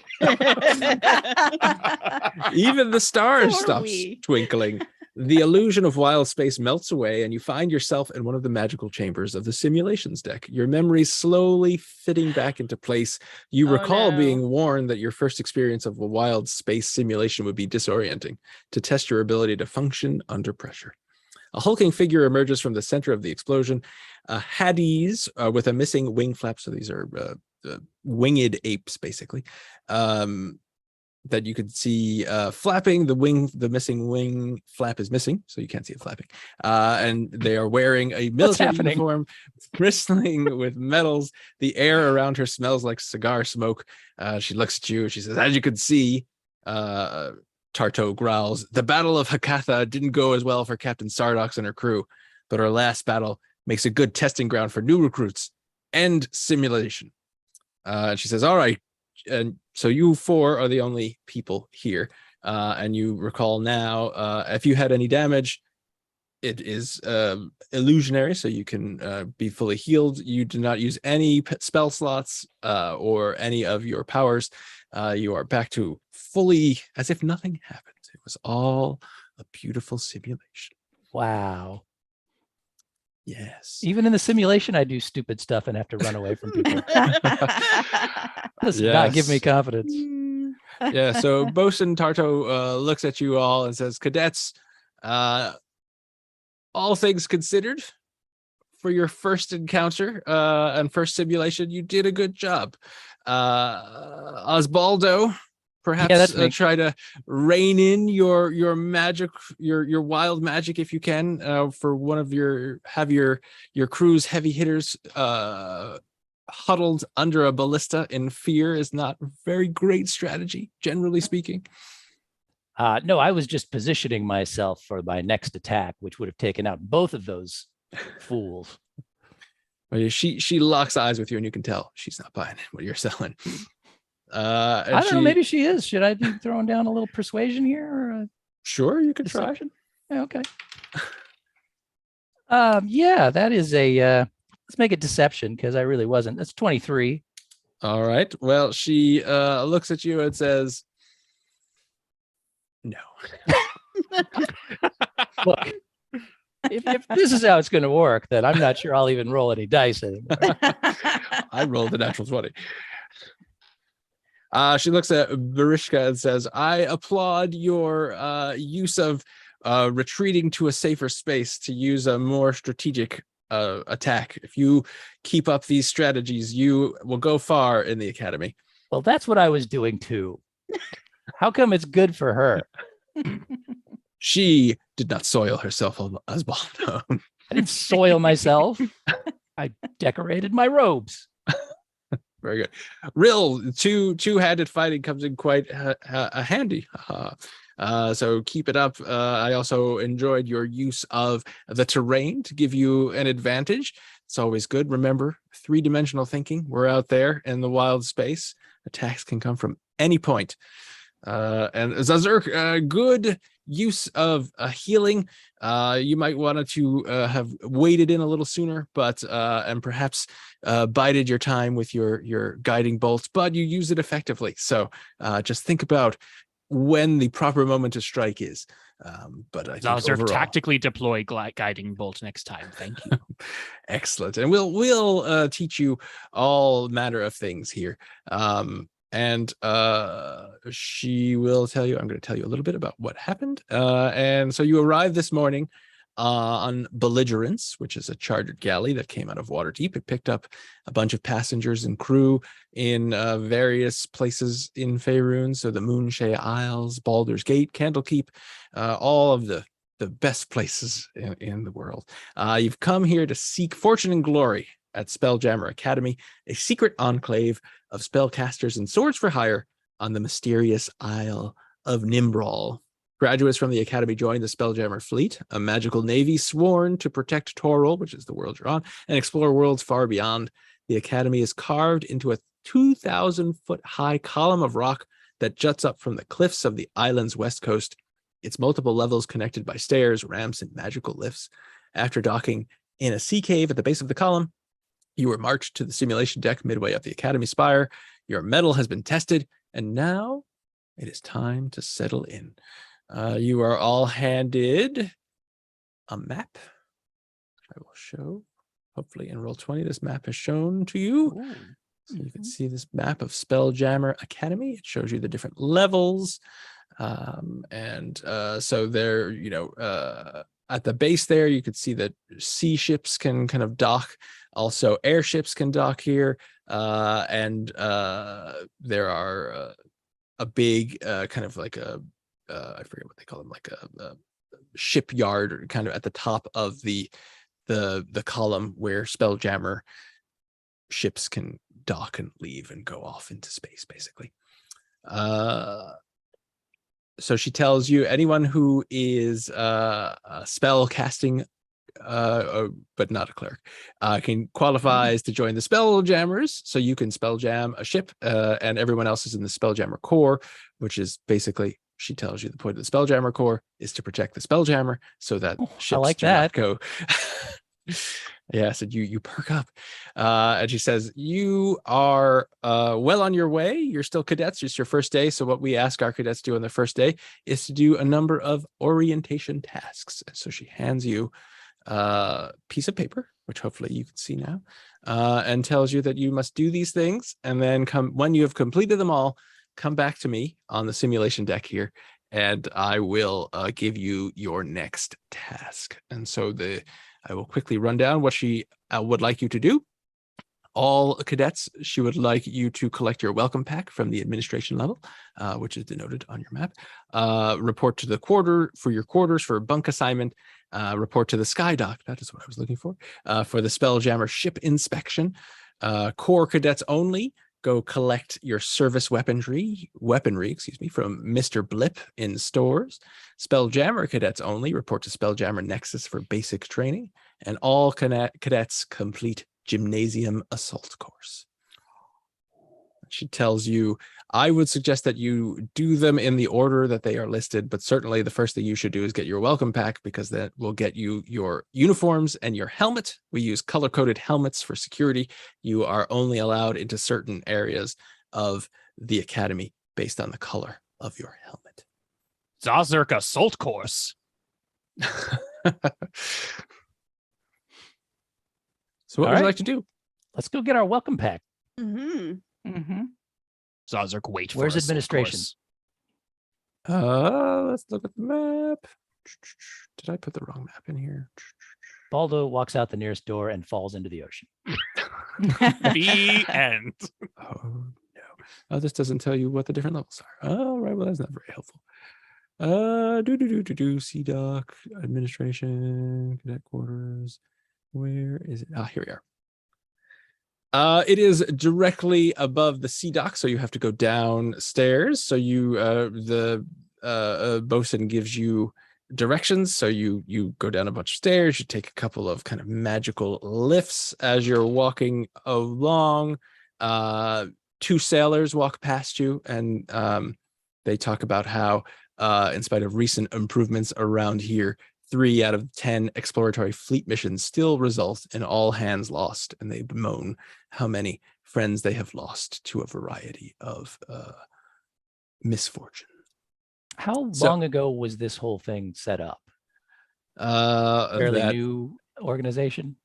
Even the stars Poor stops we. twinkling. The illusion of wild space melts away, and you find yourself in one of the magical chambers of the simulations deck. Your memories slowly fitting back into place. You Oh, recall no. being warned that your first experience of a wild space simulation would be disorienting to test your ability to function under pressure. A hulking figure emerges from the center of the explosion. Hades with a missing wing flap. So these are winged apes, basically, that you could see flapping. The missing wing flap is missing, so you can't see it flapping. And they are wearing a military happening? uniform, bristling with medals. The air around her smells like cigar smoke. She looks at you. She says, "As you can see," Tarto growls, "the Battle of Hakatha didn't go as well for Captain Sardox and her crew, but our last battle makes a good testing ground for new recruits and simulation." And she says, "All right, and so you four are the only people here, and you recall now, if you had any damage, it is illusionary, so you can be fully healed. You do not use any spell slots or any of your powers. You are back to fully as if nothing happened. It was all a beautiful simulation." Wow. Yes. Even in the simulation, I do stupid stuff and have to run away from people. Does not give me Yes. confidence. Yeah, so Bosun Tarto looks at you all and says, "Cadets, all things considered, for your first encounter and first simulation, you did a good job. Osbaldo, perhaps that's me. try to rein in your magic, your wild magic, if you can, for one of your crew's heavy hitters huddled under a ballista in fear is not a very great strategy, generally speaking." No, I was just positioning myself for my next attack, which would have taken out both of those fools. Well, she locks eyes with you, and you can tell she's not buying what you're selling. I don't know. Maybe she is. Should I be throwing down a little persuasion here? Or Sure, you can try. deception? Yeah, okay. Yeah, that is a. Let's make it deception because I really wasn't. That's 23. All right. Well, she looks at you and says, "No." Look, if this is how it's going to work, then I'm not sure I'll even roll any dice anymore. I rolled a natural 20. She looks at Barishka and says, "I applaud your use of retreating to a safer space to use a more strategic attack. If you keep up these strategies, you will go far in the academy." Well, that's what I was doing too. How come it's good for her? She did not soil herself, Osbaldo. I didn't soil myself. I decorated my robes. Very good. Rill, two-handed fighting comes in quite handy. So keep it up. I also enjoyed your use of the terrain to give you an advantage. It's always good. Remember, three-dimensional thinking. We're out there in the wild space. Attacks can come from any point. And Zazurk, good use of healing. You might want to have waited in a little sooner, but and perhaps bided your time with your guiding bolts, but you use it effectively. So just think about when the proper moment to strike is. But I think Zazurk overall, tactically deploy guiding bolt next time. Thank you. excellent, and we'll teach you all manner of things here. And she will tell you, I'm going to tell you a little bit about what happened. And so you arrived this morning on Belligerence, which is a chartered galley that came out of Waterdeep. It picked up a bunch of passengers and crew in various places in Faerun. So the Moonshae Isles, Baldur's Gate, Candlekeep, all of the best places in the world. You've come here to seek fortune and glory at Spelljammer Academy, a secret enclave of spellcasters and swords for hire on the mysterious Isle of Nimbrol. Graduates from the Academy joined the Spelljammer Fleet, a magical navy sworn to protect Toril, which is the world you're on, and explore worlds far beyond. The Academy is carved into a 2,000-foot high column of rock that juts up from the cliffs of the island's west coast. Its multiple levels connected by stairs, ramps, and magical lifts. After docking in a sea cave at the base of the column, you were marched to the simulation deck midway up the Academy spire. Your mettle has been tested, and now it is time to settle in. You are all handed a map, which I will show. Hopefully in Roll20, this map is shown to you. Ooh. So you can see this map of Spelljammer Academy. It shows you the different levels. So there, at the base there, you could see that sea ships can kind of dock. Also, airships can dock here. and there are a big kind of like a I forget what they call them, like a shipyard, or kind of at the top of the column where Spelljammer ships can dock and leave and go off into space, basically. So she tells you anyone who is spell casting, but not a cleric, can qualifies to join the Spelljammers. So you can spelljam a ship, and everyone else is in the Spelljammer Corps, which is basically, she tells you the point of the Spelljammer Corps is to protect the Spelljammer so that ships like do that. not go. Yeah, so you perk up. And she says, you are well on your way. You're still cadets. It's your first day. So what we ask our cadets to do on the first day is to do a number of orientation tasks. And so she hands you a piece of paper, which hopefully you can see now, and tells you that you must do these things. And then when you have completed them all, come back to me on the simulation deck here, and I will give you your next task. And so I will quickly run down what she would like you to do. All cadets, she would like you to collect your welcome pack from the administration level, which is denoted on your map. Report to the your quarters for a bunk assignment. Report to the sky dock. That is what I was looking for the Spelljammer ship inspection. Core cadets only, go collect your service weaponry, from Mr. Blip in stores. Spelljammer cadets only, report to Spelljammer Nexus for basic training. And all cadets complete gymnasium assault course. She tells you, I would suggest that you do them in the order that they are listed, but certainly the first thing you should do is get your welcome pack, because that will get you your uniforms and your helmet. We use color-coded helmets for security. You are only allowed into certain areas of the academy based on the color of your helmet. Zazurk assault course. So what All would you right. like to do? Let's go get our welcome pack. Mm-hmm. Mm-hmm. Zazurk wait for Where's assault administration? course. Let's look at the map. Did I put the wrong map in here? Baldo walks out the nearest door and falls into the ocean. The end. Oh no. Oh, this doesn't tell you what the different levels are. Oh, right. Well, that's not very helpful. Sea dock, administration, cadet quarters. Where is it? Ah, here we are. It is directly above the sea dock, so you have to go downstairs. So the bosun gives you directions. So you go down a bunch of stairs. You take a couple of kind of magical lifts as you're walking along. Two sailors walk past you, and they talk about how, in spite of recent improvements around here, 3 out of 10 exploratory fleet missions still result in all hands lost, and they bemoan how many friends they have lost to a variety of misfortune. How So- long ago was this whole thing set up? Fairly new organization.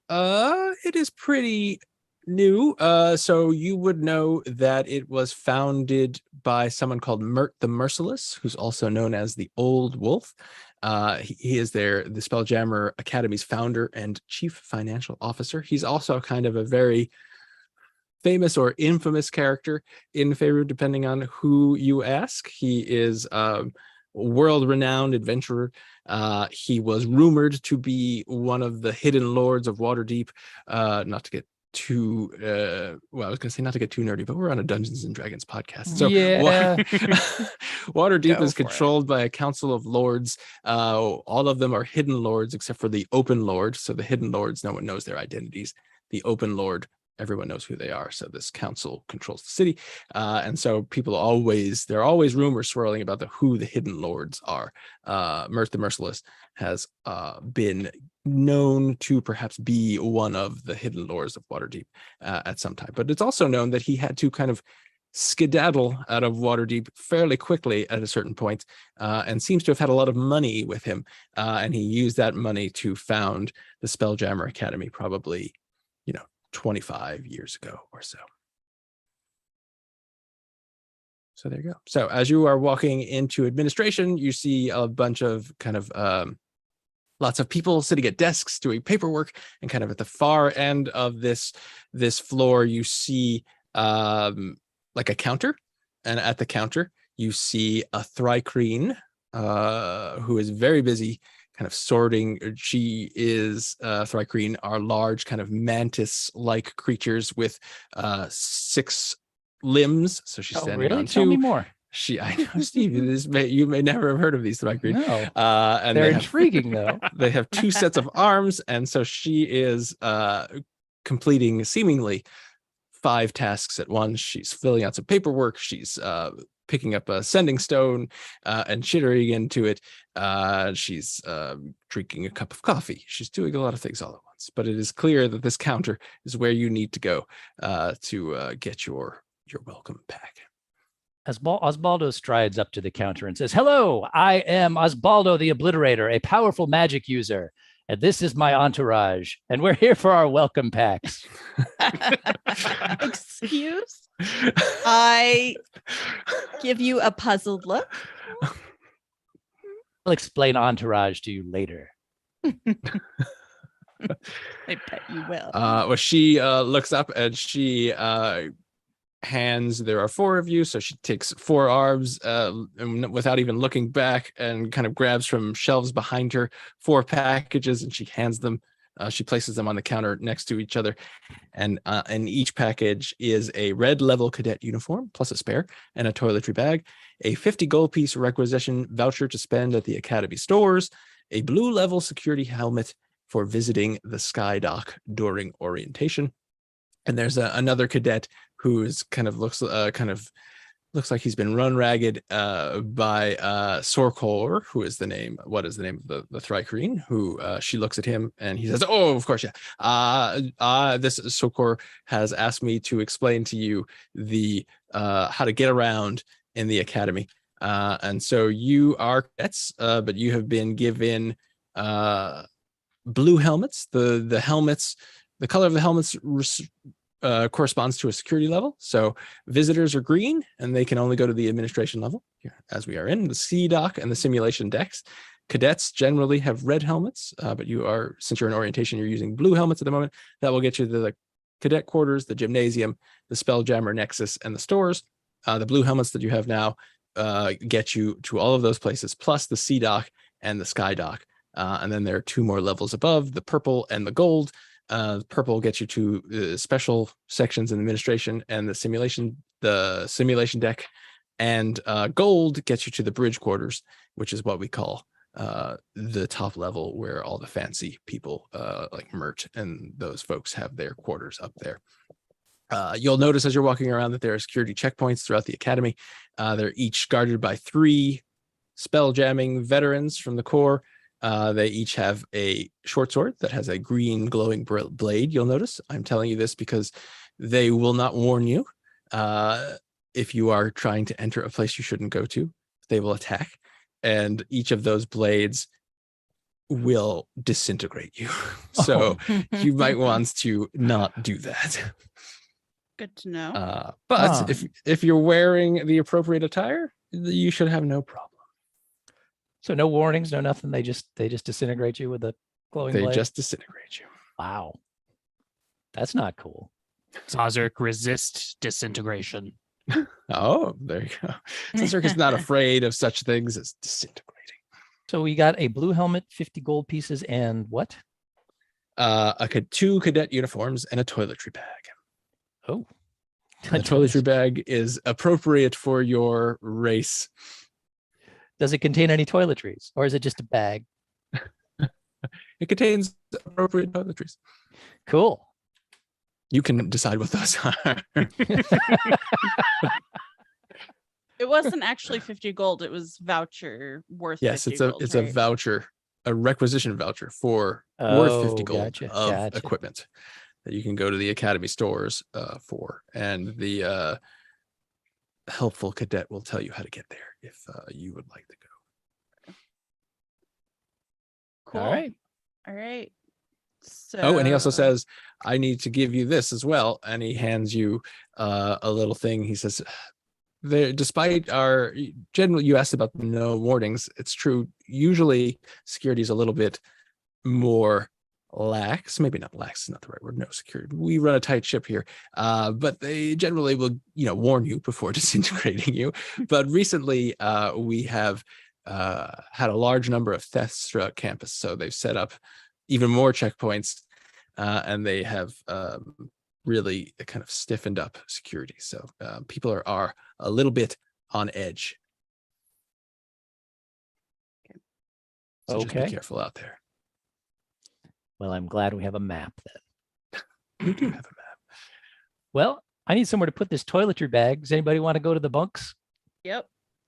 It is pretty new. So you would know that it was founded by someone called Mert the Merciless, who's also known as the Old Wolf. He is the Spelljammer Academy's founder and chief financial officer. He's also kind of a very famous or infamous character in favor, depending on who you ask. He is world-renowned adventurer. He was rumored to be one of the hidden lords of Waterdeep. Not to get too well, I was gonna say not to get too nerdy, but we're on a Dungeons and Dragons podcast. So Yeah. Waterdeep Go is for it. controlled by a council of lords. All of them are hidden lords except for the open lord. So the hidden lords, no one knows their identities. The open lord, everyone knows who they are. So this council controls the city. And so there are always rumors swirling about who the hidden lords are. Mert the Merciless has been known to perhaps be one of the hidden lords of Waterdeep at some time. But it's also known that he had to kind of skedaddle out of Waterdeep fairly quickly at a certain point, and seems to have had a lot of money with him. And he used that money to found the Spelljammer Academy, probably, 25 years ago or so. So there you go. So as you are walking into administration, you see a bunch of kind of lots of people sitting at desks doing paperwork, and kind of at the far end of this floor, you see like a counter, and at the counter you see a Thrycreen who is very busy kind of sorting. She is Thrycreen are large kind of mantis-like creatures with 6 limbs. So she's Oh, standing really? on Tell me 2. more. I know, Steve, you may never have heard of these Thrycreen. No, And they're they have, intriguing though. they have 2 sets of arms, and so she is completing seemingly 5 tasks at once. She's filling out some paperwork. She's picking up a sending stone and chittering into it. She's drinking a cup of coffee. She's doing a lot of things all at once. But it is clear that this counter is where you need to go to get your welcome pack. Osbaldo strides up to the counter and says, "Hello, I am Osbaldo the Obliterator, a powerful magic user, and this is my entourage, and we're here for our welcome packs." Excuse? I give you a puzzled look. I'll explain entourage to you later. I bet you will. Well, she looks up and she hands, there are 4 of you, so she takes 4 arms and without even looking back, and kind of grabs from shelves behind her 4 packages, and she hands them. She places them on the counter next to each other, and in each package is a red level cadet uniform plus a spare, and a toiletry bag, a 50 gold piece requisition voucher to spend at the Academy stores, a blue level security helmet for visiting the Sky Dock during orientation. And there's another cadet who is kind of looks like he's been run ragged by Sorkor, who is the name. What is the name of the Thrycreen? Who she looks at him and he says, "Oh, of course, yeah. This Sorkor has asked me to explain to you the how to get around in the academy." And so you are cadets, but you have been given blue helmets. The helmets, the color of the helmets corresponds to a security level. So visitors are green, and they can only go to the administration level, as we are in the C dock and the simulation decks. Cadets generally have red helmets, but you are, since you're in orientation, you're using blue helmets at the moment. That will get you to the cadet quarters, the gymnasium, the Spelljammer Nexus, and the stores. The blue helmets that you have now get you to all of those places, plus the C dock and the Sky dock. And then there are 2 more levels above, the purple and the gold. Purple gets you to special sections in administration and the simulation deck, and gold gets you to the bridge quarters, which is what we call the top level, where all the fancy people like Mert and those folks have their quarters up there. You'll notice as you're walking around that there are security checkpoints throughout the academy. They're each guarded by 3 spell jamming veterans from the Corps. They each have a short sword that has a green glowing blade. You'll notice I'm telling you this because they will not warn you if you are trying to enter a place you shouldn't go to. They will attack, and each of those blades will disintegrate you. So you might want to not do that. Good to know. But if you're wearing the appropriate attire, you should have no problem. So no warnings, no nothing. They just disintegrate you with a glowing blade. They just disintegrate you. Wow. That's not cool. Zazurk, resist disintegration. Oh, there you go. Zazurk is not afraid of such things as disintegrating. So we got a blue helmet, 50 gold pieces, and what? 2 cadet uniforms and a toiletry bag. Oh. The toiletry bag is appropriate for your race. Does it contain any toiletries, or is it just a bag? It contains appropriate toiletries. Cool. You can decide what those are. It wasn't actually 50 gold. It was voucher worth. Yes, 50 gold, it's a right? voucher, a requisition voucher for worth 50 gold gotcha, of gotcha. equipment that you can go to the academy stores for, and the helpful cadet will tell you how to get there if you would like to go. Cool. All right. All right. So. Oh, and he also says, "I need to give you this as well," and he hands you a little thing. He says, despite our general, you asked about no warnings. It's true. Usually security is a little bit more lax. Maybe not lax is not the right word. No, security. We run a tight ship here, but they generally will, warn you before disintegrating you. But recently, we have had a large number of thefts throughout campus, so they've set up even more checkpoints, and they have really kind of stiffened up security. So people are a little bit on edge. So just be Okay. careful out there. Well, I'm glad we have a map then. We do have a map. Well, I need somewhere to put this toiletry bag. Does anybody want to go to the bunks? Yep.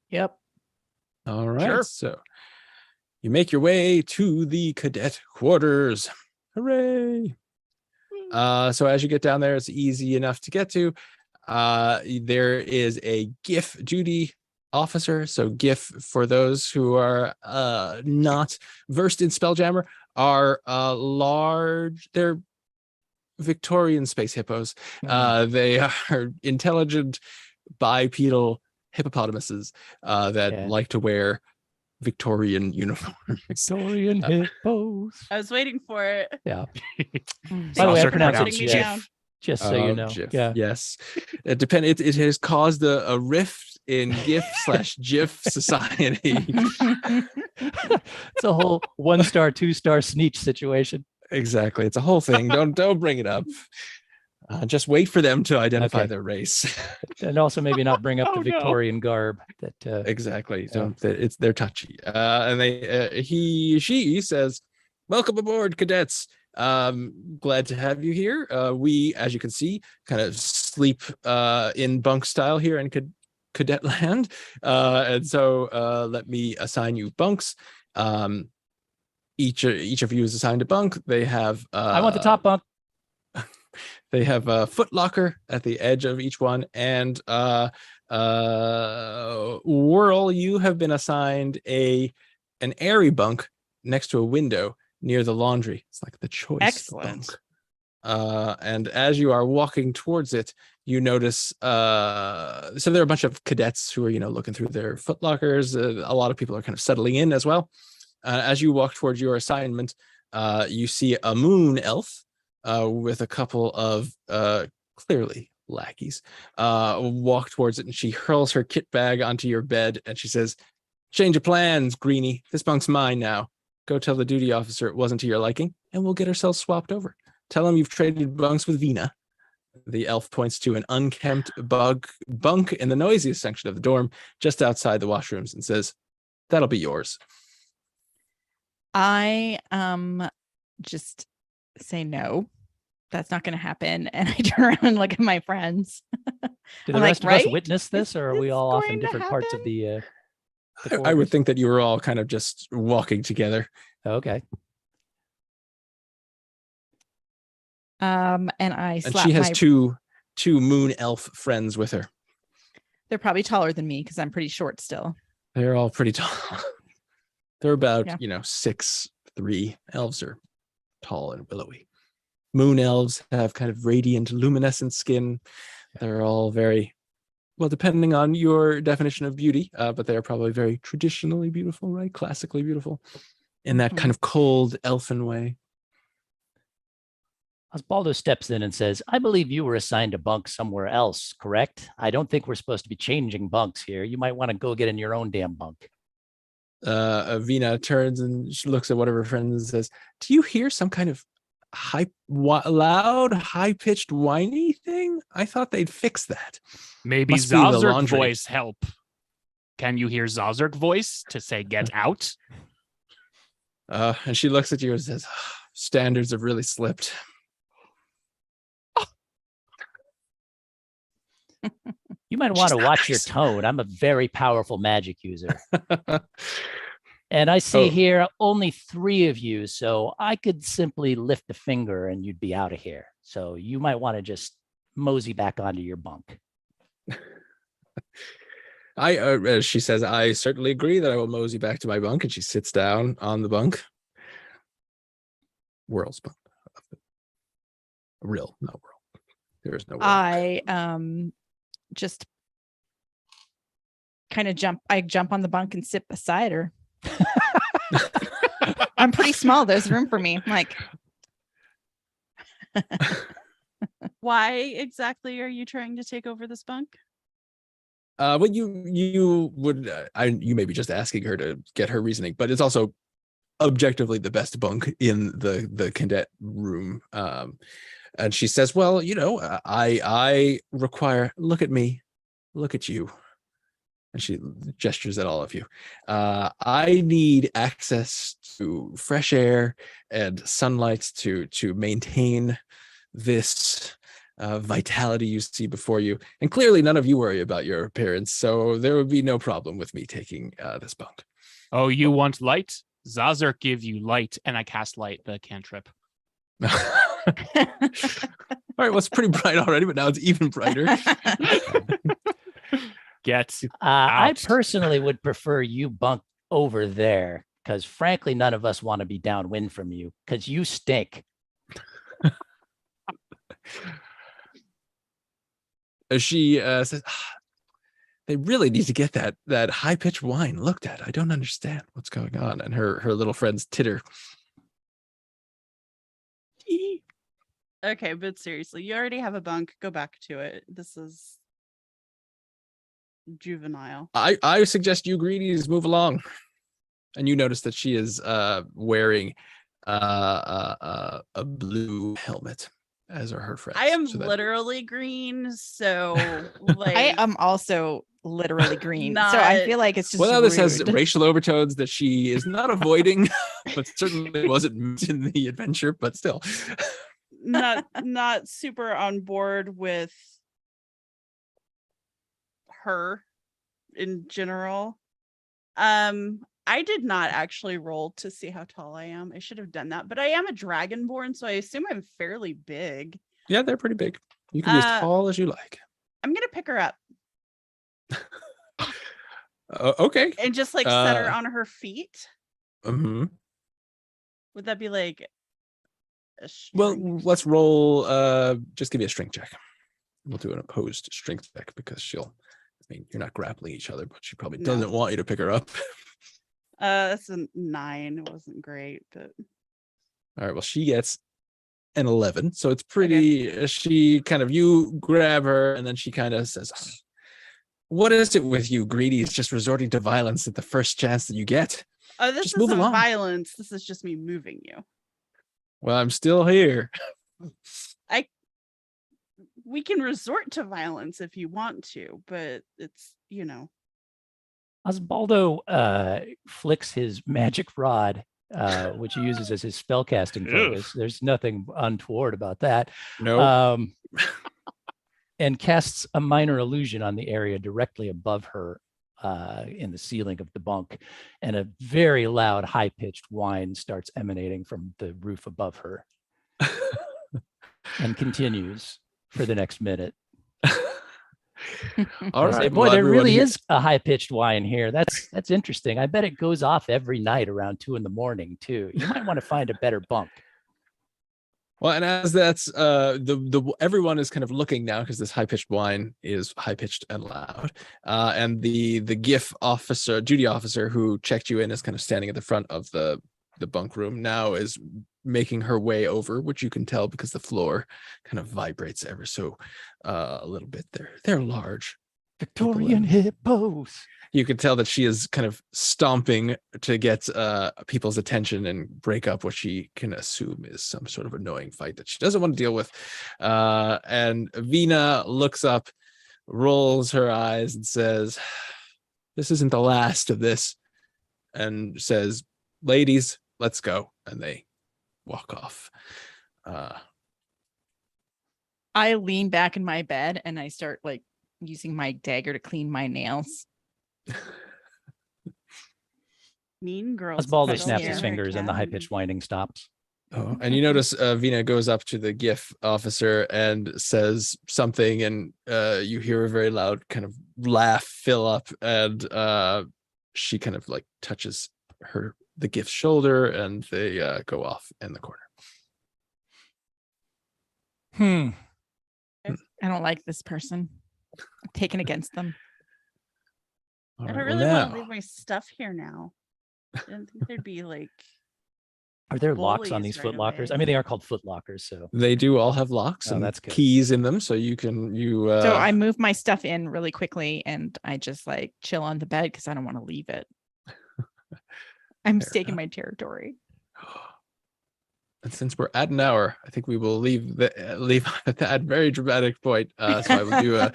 Yep. All right. Sure. So you make your way to the cadet quarters. Hooray. So as you get down there, it's easy enough to get to. There is a GIF duty officer. So GIF, for those who are not versed in Spelljammer, are they're Victorian space hippos. They are intelligent bipedal hippopotamuses that like to wear Victorian uniforms. Victorian hippos. I was waiting for it. Yeah. Thank By the way, I you for pronounce it putting me down. GIF, just so you know. GIF. Yeah. Yes. It has caused a rift in GIF/GIF society. It's a whole 1-star, 2-star sneech situation. Exactly. It's a whole thing. Don't bring it up. Just wait for them to identify Okay. their race. And also maybe not bring up Oh, the no. Victorian garb that Exactly. Yeah. They're touchy. And she says, "Welcome aboard, cadets. Glad to have you here. We, as you can see, kind of sleep in bunk style here in cadet land. And so let me assign you bunks. Each of you is assigned a bunk. They have I want the top bunk. they have a foot locker at the edge of each one, and Whirl, you have been assigned an airy bunk next to a window near the laundry. It's like the choice Excellent. bunk. And as you are walking towards it, you notice so there are a bunch of cadets who are looking through their foot lockers. A lot of people are kind of settling in as well. As you walk towards your assignment, you see a moon elf with a couple of clearly lackeys walk towards it, and she hurls her kit bag onto your bed, and she says, "Change of plans, Greenie. This bunk's mine now. Go tell the duty officer it wasn't to your liking, and we'll get ourselves swapped over. Tell him you've traded bunks with Vina." The elf points to an unkempt bunk in the noisiest section of the dorm, just outside the washrooms, and says, "That'll be yours." I just say no. That's not going to happen. And I turn around and look at my friends. Do the I'm rest like, of us right? witness this, or are we this all off in going to different parts of happen? the I would quarters? think that you were all kind of just walking together. Okay. And I And slap she has my. two moon elf friends with her. They're probably taller than me because I'm pretty short still. They're all pretty tall. They're about, Yeah. 6'3". Elves are tall and willowy. Moon elves have kind of radiant, luminescent skin. They're all very, well, depending on your definition of beauty, but they're probably very traditionally beautiful, right? Classically beautiful in that kind of cold elfin way. Osbaldo steps in and says, "I believe you were assigned a bunk somewhere else, correct? I don't think we're supposed to be changing bunks here. You might want to go get in your own damn bunk." Vina turns and she looks at one of her friends and says, "Do you hear some kind of loud, high-pitched whiny thing? I thought they'd fix that." Maybe Must be the Zazurk laundry. voice help. Can you hear Zazurk voice to say get out? And she looks at you and says, "Standards have really slipped." You might She's want to not watch your nice. tone. I'm a very powerful magic user. And I see Oh. here only 3 of you, so I could simply lift a finger and you'd be out of here. So you might want to just mosey back onto your bunk. She says, "I certainly agree that I will mosey back to my bunk," and she sits down on the bunk. Whirl's bunk. Real, not Whirl. There is no Whirl. I just kind of jump on the bunk and sit beside her. I'm pretty small. There's room for me. I'm like, Why exactly are you trying to take over this bunk? Well, you would you may be just asking her to get her reasoning, but it's also objectively the best bunk in the cadet room. And she says, well, I require, look at me, look at you. And she gestures at all of you. I need access to fresh air and sunlight to maintain this vitality you see before you. And clearly none of you worry about your appearance, so there would be no problem with me taking this bunk. Oh, you want light? Zazurk give you light, and I cast light, the cantrip. All right, well, it's pretty bright already, but now it's even brighter. Get I out. personally would prefer you bunk over there because, frankly, none of us want to be downwind from you because you stink. She says, they really need to get that high-pitched whine looked at. I don't understand what's going on. And her little friends titter. Okay, but seriously, you already have a bunk. Go back to it. This is juvenile. I suggest you greedies move along. And you notice that she is wearing a blue helmet, as are her friends. I am So that- literally green, so like I am also literally green. So I Not- feel like it's just well, now this has rude. racial overtones that she is not avoiding, but certainly wasn't in the adventure, but still. not super on board with her in general. I did not actually roll to see how tall I am. I should have done that, but I am a dragonborn, so I assume I'm fairly big. Yeah, they're pretty big. You can be as tall as you like. I'm gonna pick her up Okay. and just like set her on her feet. Mm-hmm. Would that be like a Well, strength? let's roll. Just give me a strength check. We'll do an opposed strength check because she'll. I mean, you're not grappling each other, but she probably No. doesn't want you to pick her up. That's a 9. It wasn't great, but All right. Well, she gets an 11, so it's pretty. She kind of you grab her, and then she kind of says, "What is it with you, greedies? Just resorting to violence at the first chance that you get." oh, this Just move isn't along. violence. This is just me moving you. Well, I'm still here. We can resort to violence if you want to, but it's Osbaldo flicks his magic rod, which he uses as his spellcasting Ugh. focus. There's nothing untoward about that. No. And casts a minor illusion on the area directly above her in the ceiling of the bunk. And a very loud, high-pitched whine starts emanating from the roof above her and continues for the next minute. All I say, right. boy, well, there everyone really here- is a high-pitched whine here. That's interesting. I bet it goes off every night around 2 a.m. too. You might want to find a better bunk. Well, and as that's the everyone is kind of looking now because this high-pitched whine is high-pitched and loud. And the GIF officer, duty officer who checked you in is kind of standing at the front of the bunk room now is making her way over, which you can tell because the floor kind of vibrates ever so a little bit. They're large. Victorian hippos. You can tell that she is kind of stomping to get people's attention and break up what she can assume is some sort of annoying fight that she doesn't want to deal with. And Vina looks up, rolls her eyes, and says, "This isn't the last of this," and says, "Ladies, let's go." And they walk off. I lean back in my bed and I start like using my dagger to clean my nails. mean girls. Osbaldo That's snaps his Spelljammer fingers and the high-pitched whining stops. Oh, and you notice Vina goes up to the GIF officer and says something, and you hear a very loud kind of laugh fill up, and she kind of like touches the GIF's shoulder, and they go off in the corner. I don't like this person. I'm taken against them. All I right, really well, want to now, leave my stuff here now. I didn't think there'd be like Are there locks on bullies these right foot lockers? I away. mean, they are called foot lockers. So They do all have locks Oh, and that's good. keys in them, so you can So I move my stuff in really quickly and I just like chill on the bed because I don't want to leave it. I'm Fair staking enough. my territory. And since we're at an hour, I think we will leave at that very dramatic point. So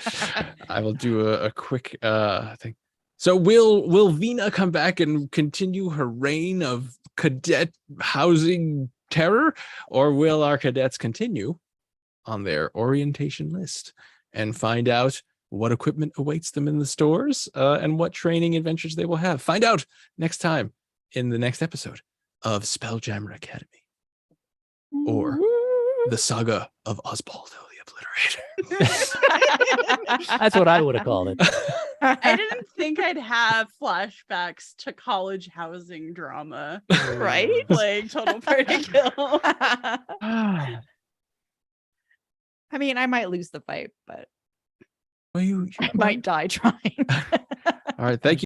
I will do a quick thing. So will Vina come back and continue her reign of cadet housing terror, or will our cadets continue on their orientation list and find out what equipment awaits them in the stores and what training adventures they will have? Find out next time in the next episode of Spelljammer Academy, or the saga of Osbaldo the Obliterator. that's what I would have called it. I didn't think I'd have flashbacks to college housing drama. Right? Like Total Party Kill. I mean, I might lose the fight, but Well, you I might die trying. all right. Thank you.